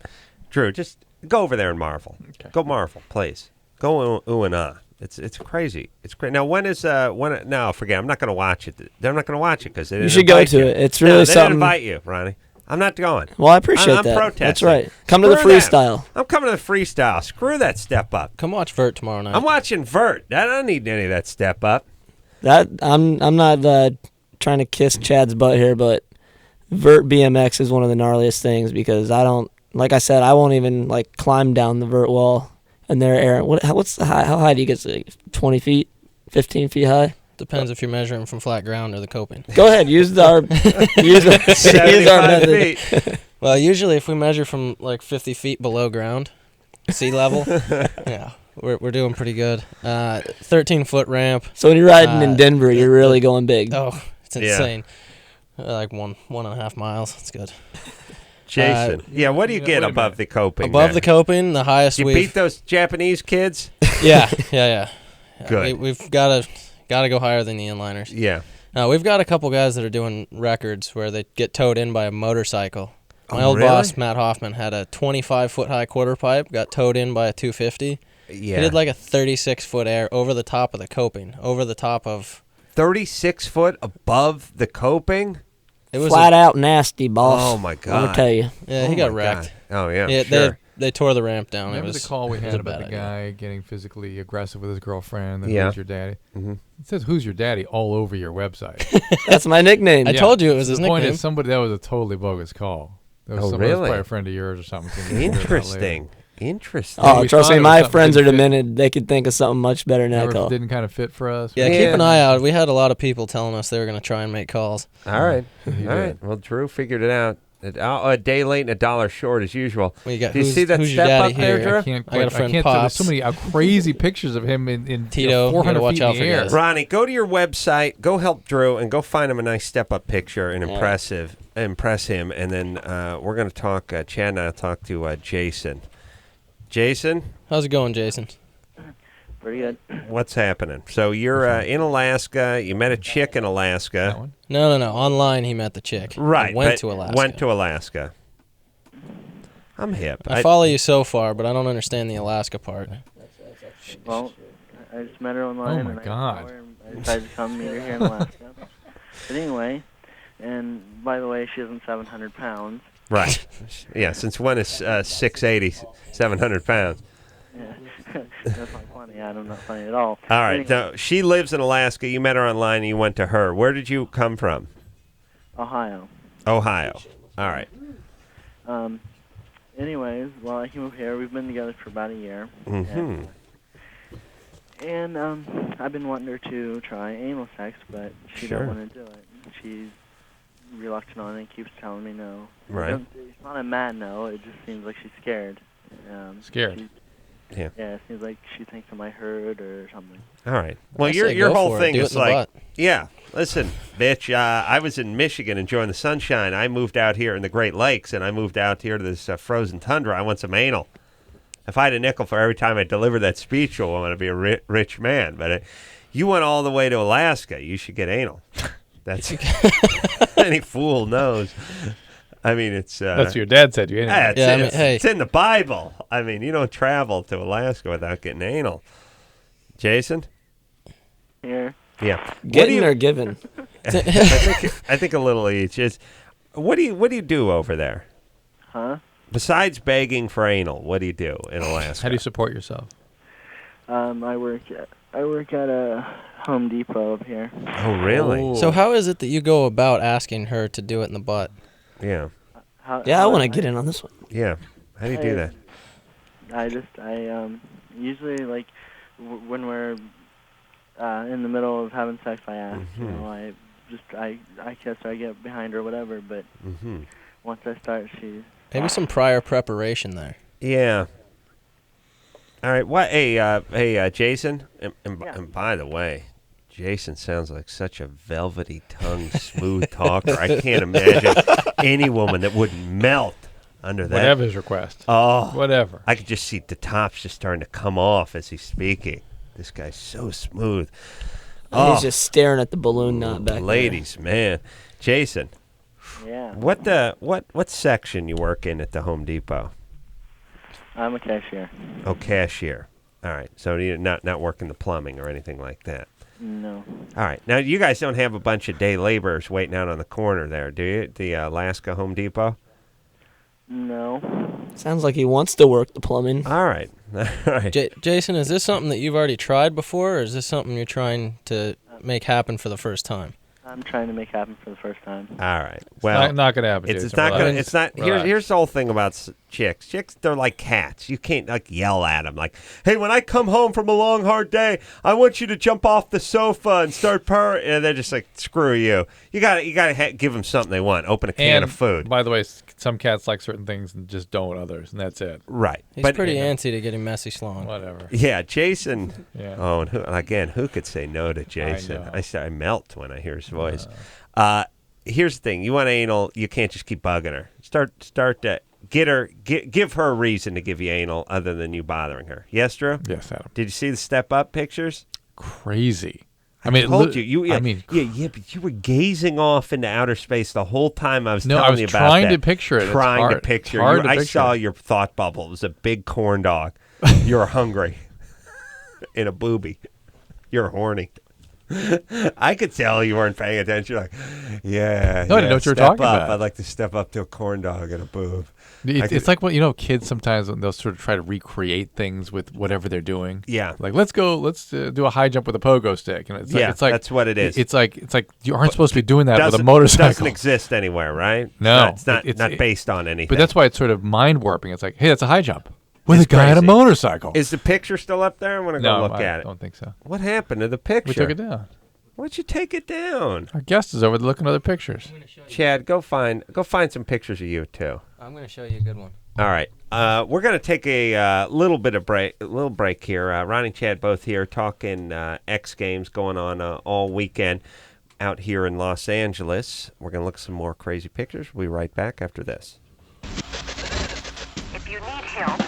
Drew, just go over there and marvel. Okay. Go marvel, please. Go ooh and ah. It's crazy. It's great. Now, when is no, forget. I'm not going to watch it. They're not going to watch it because they didn't You should go invite to you. it. It's really they something. didn't invite you, Ronnie. I'm not going. Well, I appreciate I'm that. protesting. That's right. Come to the Screw that. freestyle. I'm coming to the freestyle. Screw that step up. Come watch Vert tomorrow night. I'm watching Vert. I don't need any of that step up. That I'm not trying to kiss Chad's butt here, but Vert BMX is one of the gnarliest things because I don't, like I said, I won't even like climb down the vert wall. And they're airing. What's the high? How high do you get? Like 20 feet, 15 feet high. Depends if you're measuring from flat ground or the coping. Go ahead, use our use our method. feet. Well, usually if we measure from like 50 feet below ground, sea level, yeah, we're doing pretty good. 13-foot ramp. So when you're riding in Denver, you're really going big. Oh, it's insane. Like 1.5 miles. It's good. Jason. What do you get above the coping? Above there? the coping, the highest You beat those Japanese kids? Yeah. Good. We've got to go higher than the inliners. Yeah. We've got a couple guys that are doing records where they get towed in by a motorcycle. My old really? boss, Matt Hoffman, had a 25-foot high quarter pipe, got towed in by a 250. Yeah. He did like a 36-foot air over the top of the coping, over the top of... 36 foot above the coping? It was flat out nasty, boss. Oh, my God. I'm going to tell you. Yeah, he got wrecked. God. Oh, yeah, Yeah, sure. they tore the ramp down. Remember it was the call we it was had a about bad the idea. guy getting physically aggressive with his girlfriend? And Yeah. Who's your daddy? Mm-hmm. It says "Who's your daddy" all over your website. That's my nickname. I told you it was his The point nickname. is, somebody that was a totally bogus call. That was Oh, somebody that was really? probably a friend of yours or something. So you can figure it out later. Interesting. Oh, We trust thought me, it was my something friends that are didn't fit. demented. They could think of something much better than that Never call. didn't kind of fit for us. Yeah, keep an eye out. We had a lot of people telling us they were going to try and make calls. All right. All He right. did. Well, Drew figured it out. A day late and a dollar short as usual. Well, you got Do you who's- see that who's your step daddy up there, here? Drew? I can't. I got a friend, There's Pops. so many crazy pictures of him in Tito, you 400 gotta watch feet out in for the air. guys. Ronnie, go to your website, go help Drew, and go find him a nice step-up picture and impress him. And then we're going to talk, Chad and I will talk to Jason. Jason? How's it going, Jason? Pretty good. What's happening? So you're in Alaska. You met a chick in Alaska. No. Online, he met the chick. Right. He went but to Alaska. Went to Alaska. I'm hip. I follow you so far, but I don't understand the Alaska part. Well, I just met her online. Oh, my and God. I saw her and I decided to come meet her here in Alaska. But anyway, and by the way, she isn't 700 pounds. Right. Yeah, since when is 680, 700 pounds? Yeah. That's not funny. I'm not funny at all. All right. Anyway, So she lives in Alaska. You met her online and you went to her. Where did you come from? Ohio. Ohio. All right. Anyways, well, I came over here. We've been together for about a year. Mm-hmm. And I've been wanting her to try anal sex, but she Sure. don't want to do it. She's reluctant on it. He keeps telling me no. Right. It's not a mad no. It just seems like she's scared. Scared. Yeah. Yeah, it seems like she thinks I might hurt or something. All right. Well, I your say go whole for it. thing Do it is in the like, butt. yeah. Listen, bitch. I was in Michigan enjoying the sunshine. I moved out here in the Great Lakes, and I moved out here to this frozen tundra. I want some anal. If I had a nickel for every time I delivered that speech, well, I want to be a rich man. But you went all the way to Alaska. You should get anal. That's any fool knows. I mean, it's That's what your dad said to you anyway. It's in the Bible. I mean, you don't travel to Alaska without getting anal. Jason? Here. Yeah. Getting or given? I think a little each. What do you do over there? Huh? Besides begging for anal, what do you do in Alaska? How do you support yourself? I work at a Home Depot up here. Oh, really? So how is it that you go about asking her to do it in the butt? Yeah. I want to get in on this one. Yeah. How do you do that? I usually like when we're in the middle of having sex, I ask. You know, I kiss her, I get behind her, whatever. But once I start, she. Maybe some prior preparation there. Yeah. All right. What? Hey, Jason. And by the way, Jason sounds like such a velvety tongued, smooth talker. I can't imagine any woman that wouldn't melt under that. Whatever his request. Oh, whatever. I could just see the tops just starting to come off as he's speaking. This guy's so smooth. And he's just staring at the balloon knot back ladies, man. Jason. Yeah. What section you work in at the Home Depot? I'm a cashier. Oh, cashier. All right. So you're not working the plumbing or anything like that. No. All right. Now you guys don't have a bunch of day laborers waiting out on the corner there, do you? The Alaska Home Depot? No. Sounds like he wants to work the plumbing. All right. All right. Jason, is this something that you've already tried before, or is this something you're trying to make happen for the first time? I'm trying to make happen for the first time. All right. Well, not going to happen. It's Jason. not going. Relax. It's not. Here's the whole thing about chicks. Chicks, they're like cats. You can't like yell at them. Like, hey, when I come home from a long hard day, I want you to jump off the sofa and start purring. And they're just like, screw you. You gotta give them something they want. Open a can of food. By the way, some cats like certain things and just don't others, and that's it. Right. He's pretty antsy to getting messy slung. Whatever. Yeah, Jason. Yeah. Oh, and who could say no to Jason? I melt when I hear his voice. Here's the thing: you want anal, you can't just keep bugging her. Start to give her a reason to give you anal other than you bothering her. Yes, Drew? Yes, Adam. Did you see the step up pictures? Crazy. I told you. But you were gazing off into outer space the whole time I was telling you about that. I was trying to picture it. Trying to picture. I saw your thought bubble. It was a big corn dog. You were hungry. In a boobie. You're horny. I could tell you weren't paying attention. Like, yeah. No, I didn't know what you were talking about. I'd like to step up to a corn dog and a boob. It's like kids sometimes they'll sort of try to recreate things with whatever they're doing. Yeah. Like let's do a high jump with a pogo stick. And it's like that's what it is. It's like you aren't supposed to be doing that with a motorcycle. It doesn't exist anywhere, right? No, it's not based on anything. But that's why it's sort of mind warping. It's like, hey, that's a high jump with a guy on a motorcycle. Is the picture still up there? I want to go look at it. I don't think so. What happened to the picture? We took it down. Why'd you take it down? Our guest is over there looking at other pictures. Chad, go find some pictures of you too. I'm going to show you a good one. All right, we're going to take a little break here. Ronnie and Chad both here talking X Games going on all weekend out here in Los Angeles. We're going to look at some more crazy pictures. We'll be right back after this. If you need help,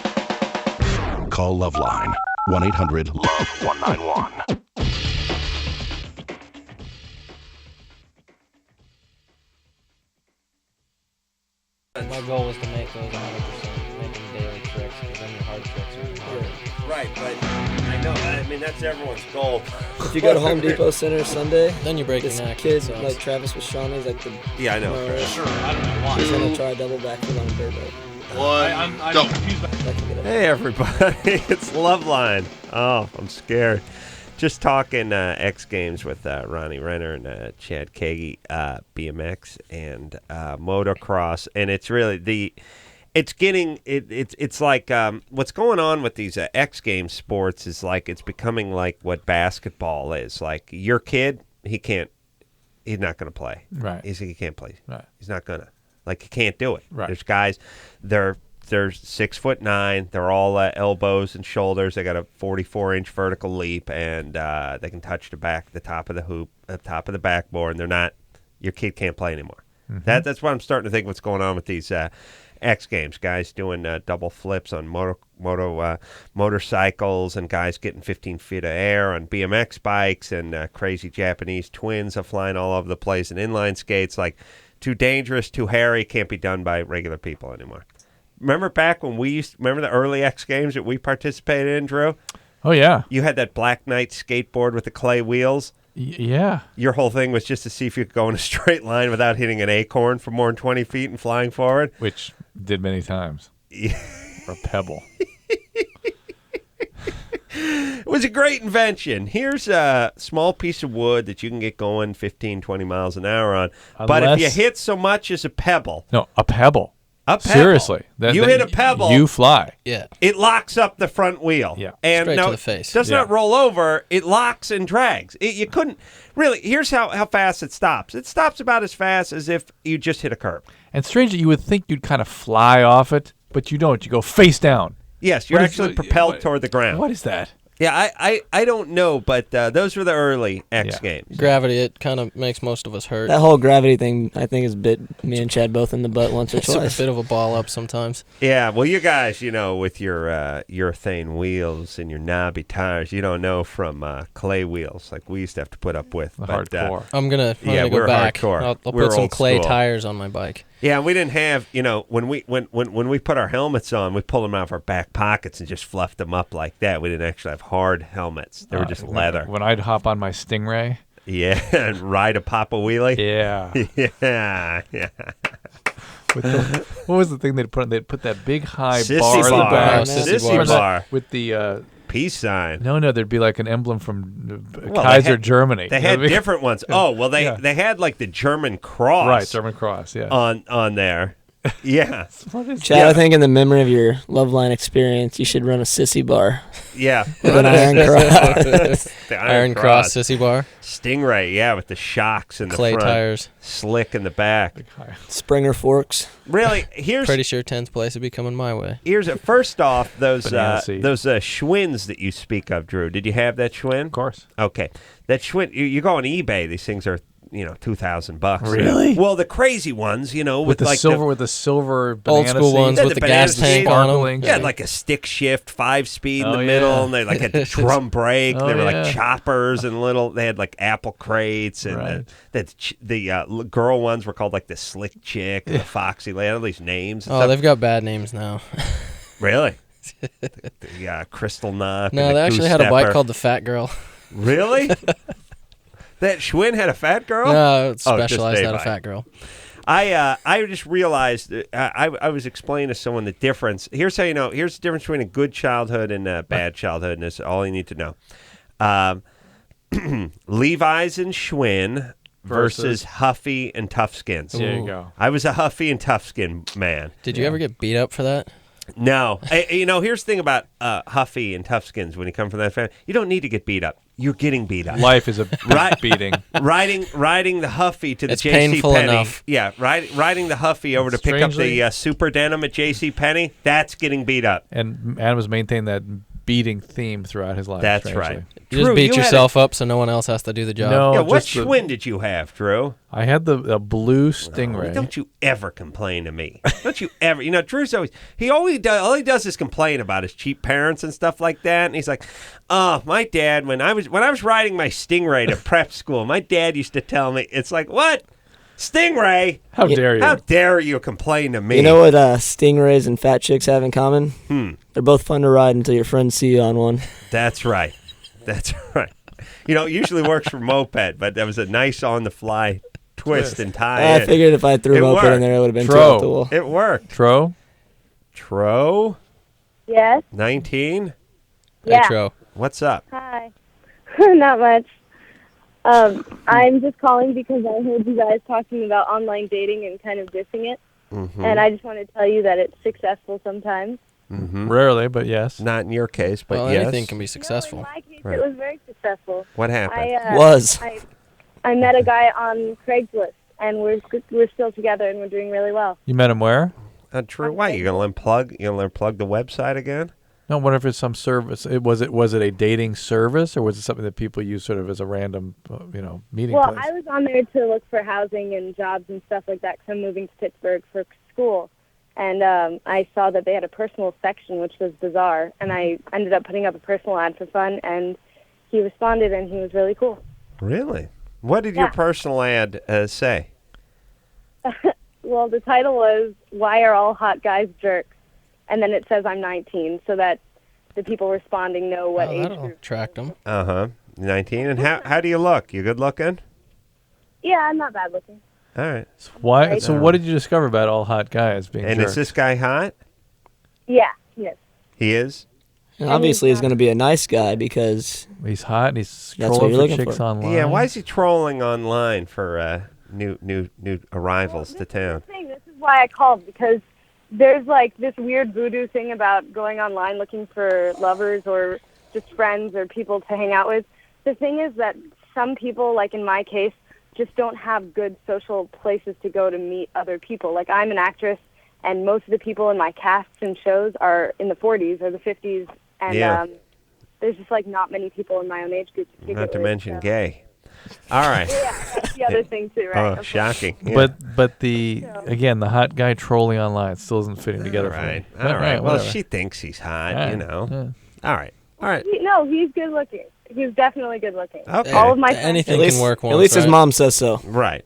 call LoveLine 1-800-LOVE-191. My goal was to make those 100%, make them daily tricks, because then your hard tricks are harder. Right, but I know. I mean, that's everyone's goal. If you go to Home Depot Center Sunday, then you break your this neck. kid like Travis with Shawnee, he's like the I know. Sure, I don't know why. He's gonna try double backflip on Burbank. I'm confused. Hey, everybody. It's LoveLine. Oh, I'm scared. Just talking X Games with Ronnie Renner and Chad Kagy, BMX and motocross. And it's really it's like what's going on with these X Games sports is like it's becoming like what basketball is. Like your kid, he can't he's not going to play. Right. He can't play. Right. He's not going to. Like, he can't do it. Right. There's guys, they're 6'9". They're all elbows and shoulders. They got a 44-inch vertical leap, and they can touch the top of the hoop, the top of the backboard. And they're not. Your kid can't play anymore. Mhm. That's what I'm starting to think. What's going on with these X Games? Guys doing double flips on motorcycles, and guys getting 15 feet of air on BMX bikes, and crazy Japanese twins are flying all over the place, and inline skates. Like, too dangerous, too hairy, can't be done by regular people anymore. Remember back when remember the early X Games that we participated in, Drew? Oh, yeah. You had that Black Knight skateboard with the clay wheels. Yeah. Your whole thing was just to see if you could go in a straight line without hitting an acorn for more than 20 feet and flying forward. Which did many times. Or a pebble. It was a great invention. Here's a small piece of wood that you can get going 15, 20 miles an hour on. But if you hit so much as a pebble. No, a pebble. A pebble. Seriously. You hit a pebble. You fly. Yeah. It locks up the front wheel. Yeah. And Straight no, to the face. It does not roll over. It locks and drags. You couldn't. Really, here's how fast it stops. It stops about as fast as if you just hit a curb. And strangely, you would think you'd kind of fly off it, but you don't. You go face down. Yes, you're actually propelled toward the ground. What is that? Yeah, I don't know, but those were the early X Games. Gravity, it kind of makes most of us hurt. That whole gravity thing, I think, has bit me and Chad both in the butt once or It's twice. a bit of a ball up sometimes. Yeah, well, you guys, with your urethane wheels and your knobby tires, you don't know from clay wheels like we used to have to put up with. Hardcore. I'm gonna we're go back. hardcore. I'll We're put some old clay school. tires on my bike. Yeah, we didn't have, when we put our helmets on, we pulled them out of our back pockets and just fluffed them up like that. We didn't actually have hard helmets. They were just leather. When I'd hop on my Stingray. Yeah, and ride a Papa Wheelie. Yeah. Yeah. What was the thing they'd put? They'd put that big high Sissy bar in the bar. back. Sissy bar. With the peace sign. No, there'd be like an emblem from Well, Kaiser, Germany. They had different ones. Oh, well, they had like the German cross. Right, German cross, yeah. On there. Yeah. Chad, I think in the memory of your LoveLine experience, you should run a sissy bar. Yeah. With an iron cross. The Iron cross sissy bar. Stingray, yeah, with the shocks in the Clay front. tires. Slick in the back. Springer forks. Really, here's... Pretty sure 10th place would be coming my way. Here's first off, those Banana seed. Schwinns that you speak of, Drew. Did you have that Schwinn? Of course. Okay. That Schwinn, you go on eBay, these things are... $2,000. Really? Well, the crazy ones, with the like silver, with the silver Old banana school seeds. ones with the gas tank on them. Yeah, like a stick shift, 5-speed in Oh, the middle, yeah. and they like had the drum brake. Oh, They were yeah. like choppers and little. They had like apple crates, and Right. the girl ones were called like the slick chick, and the foxy. They had all these names. and Oh, stuff. they've got bad names now. Really? the crystal knock. No, and they the actually goose had a bike stepper. called the Fat Girl. Really? That Schwinn had a fat girl? No, it Oh, just specialized out of A-bike. Fat Girl. I just realized I was explaining to someone the difference. Here's how you know. Here's the difference between a good childhood and a bad childhood, and that's all you need to know. Levi's and Schwinn versus Huffy and Toughskins. There you go. I was a Huffy and Toughskin man. Did you ever get beat up for that? No. Here's the thing about Huffy and Toughskins when you come from that family. You don't need to get beat up. You're getting beat up. Life is a beating. Riding the Huffy to the It's J.C. painful Penney. enough. Yeah, riding the Huffy over to pick up Strangely- the super denim at J.C. Penney. That's getting beat up. And Adams maintained that beating theme throughout his life. That's strangely. right. You just Drew, beat you had yourself up so no one else has to do the job. No, Yeah, what just the- Schwinn did you have, Drew? I had the blue Stingray. Don't you ever complain to me. Don't you ever. Drew's always all he does is complain about his cheap parents and stuff like that. And he's like, "Oh, my dad when I was riding my Stingray to prep school, my dad used to tell me, it's like, what? Stingray? How dare you? How dare you complain to me?" You know what stingrays and fat chicks have in common? They're both fun to ride until your friends see you on one. That's right. That's right. It usually works for moped, but that was a nice on-the-fly twist and tie. I figured if I threw a moped in there, it would have been too off the wall. It worked. Tro? Yes. 19? Yeah. Hey, Tro. What's up? Hi. Not much. I'm just calling because I heard you guys talking about online dating and kind of dissing it. Mm-hmm. And I just want to tell you that it's successful sometimes. Mm-hmm. Rarely, but yes. Not in your case, but Well, yes. anything can be successful. In my case, Right. it was very successful. What happened? Was. I met a guy on Craigslist, and we're still together, and we're doing really well. You met him where? True. Why you gonna unplug? You gonna unplug the website again? No, what if it's some service? Was it a dating service, or was it something that people use sort of as a random, meeting Well, place? I was on there to look for housing and jobs and stuff like that because I'm moving to Pittsburgh for school. And I saw that they had a personal section, which was bizarre. And I ended up putting up a personal ad for fun, and he responded, and he was really cool. Really? What did your personal ad say? Well, the title was, "Why Are All Hot Guys Jerks?" And then it says I'm 19, so that the people responding know what age That'll group. attract them. 19. And how do you look? You good looking? Yeah, I'm not bad looking. All right. Why? So what did you discover about all hot guys being And jerks? is this guy hot? Yeah, yes. He is? And obviously, he's going to be a nice guy because he's hot and he's that's what trolling you're for looking chicks for. online. Yeah, why is he trolling online for new arrivals to town? This is why I called, because there's like this weird voodoo thing about going online looking for lovers or just friends or people to hang out with. The thing is that some people, like in my case, just don't have good social places to go to meet other people. Like, I'm an actress, and most of the people in my casts and shows are in the 40s or the 50s, and there's just like not many people in my own age group to kick Not it to with, mention so. gay. All right. Yeah, that's the other thing too, right? Oh, shocking. Yeah. But the again, the hot guy trolling online still isn't fitting together for me. All right. Well, whatever. she thinks he's hot, All you right, know. yeah. All right. All right. No, he's good looking. He's definitely good looking. Okay. All of my Anything friends- can work once, At least his right? mom says so. Right.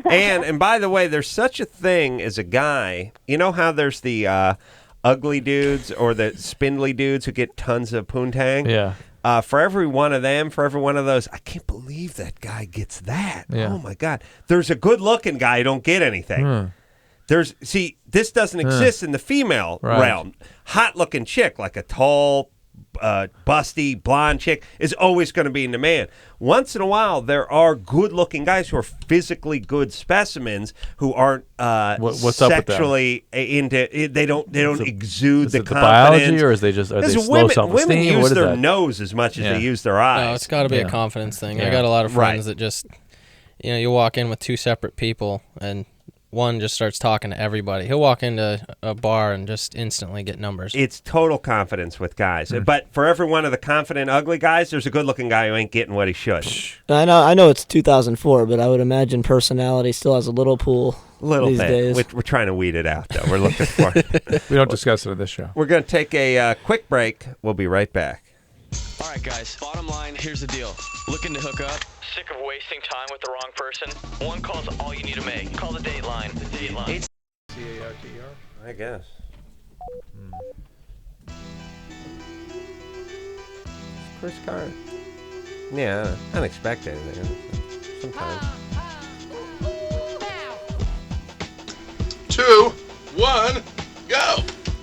and by the way, there's such a thing as a guy. You know how there's the ugly dudes or the spindly dudes who get tons of poontang? Yeah. For every one of them, for every one of those, I can't believe that guy gets that. Yeah. Oh, my God. There's a good-looking guy who don't get anything. See, this doesn't exist in the female realm. Hot-looking chick, like a tall, busty, blonde chick, is always going to be in demand. Once in a while, there are good-looking guys who are physically good specimens who aren't what's up with them? sexually into. They don't exude Is the it the confidence. biology, or is they just are they Because slow women self-esteem? use What is their that? nose as much as Yeah. they use their eyes. No, it's got to be a confidence thing. I Yeah. got a lot of friends Right. that just, you walk in with two separate people, and one just starts talking to everybody. He'll walk into a bar and just instantly get numbers. It's total confidence with guys. But for every one of the confident, ugly guys, there's a good-looking guy who ain't getting what he should. I know it's 2004, but I would imagine personality still has a little pool these days. We're trying to weed it out, though. We're looking for it. We don't discuss it on this show. We're going to take a quick break. We'll be right back. All right, guys. Bottom line, here's the deal. Looking to hook up? Sick of wasting time with the wrong person? One call's all you need to make. Call the Dateline. The Dateline. C-A-R-T-E-R? I guess. Chris Carr. Yeah, unexpected. Sometimes. 2, 1, go.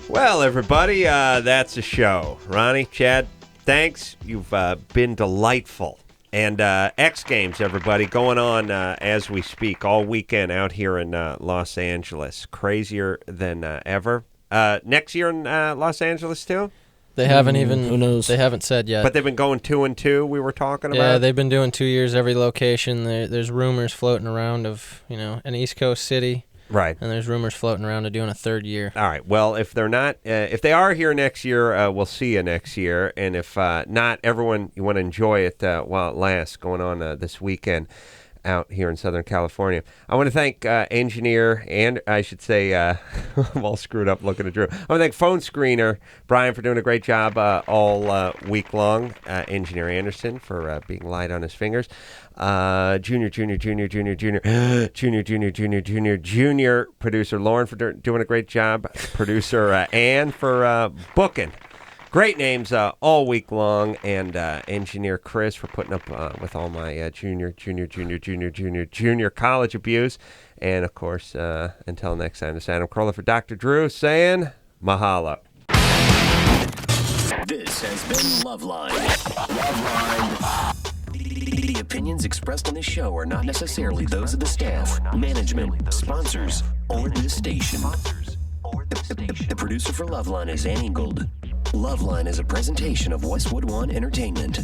Well, everybody, that's a show. Ronnie, Chad, thanks. You've been delightful. And X Games, everybody, going on as we speak all weekend out here in Los Angeles. Crazier than ever. Next year in Los Angeles, too? They haven't even. Who knows? They haven't said yet. But they've been going 2 and 2. We were talking about. Yeah, they've been doing 2 years every location. There's rumors floating around of an East Coast city. Right. And there's rumors floating around of doing a third year. All right. Well, if they're not, if they are here next year, we'll see you next year. And if not, everyone, you want to enjoy it while it lasts. Going on this weekend out here in Southern California. I want to thank engineer and I should say I'm all screwed up looking at Drew. I want to thank phone screener Brian for doing a great job all week long. Engineer Anderson for being light on his fingers. Junior producer Lauren for doing a great job. Producer Ann for booking. Great names all week long, and engineer Chris for putting up with all my junior college abuse. And, of course, until next time, this is Adam Carolla for Dr. Drew saying mahalo. This has been LoveLine. LoveLine. The opinions expressed on this show are not necessarily those of the staff, management, sponsors, or the station. The producer for LoveLine is Annie Gold. LoveLine is a presentation of Westwood One Entertainment.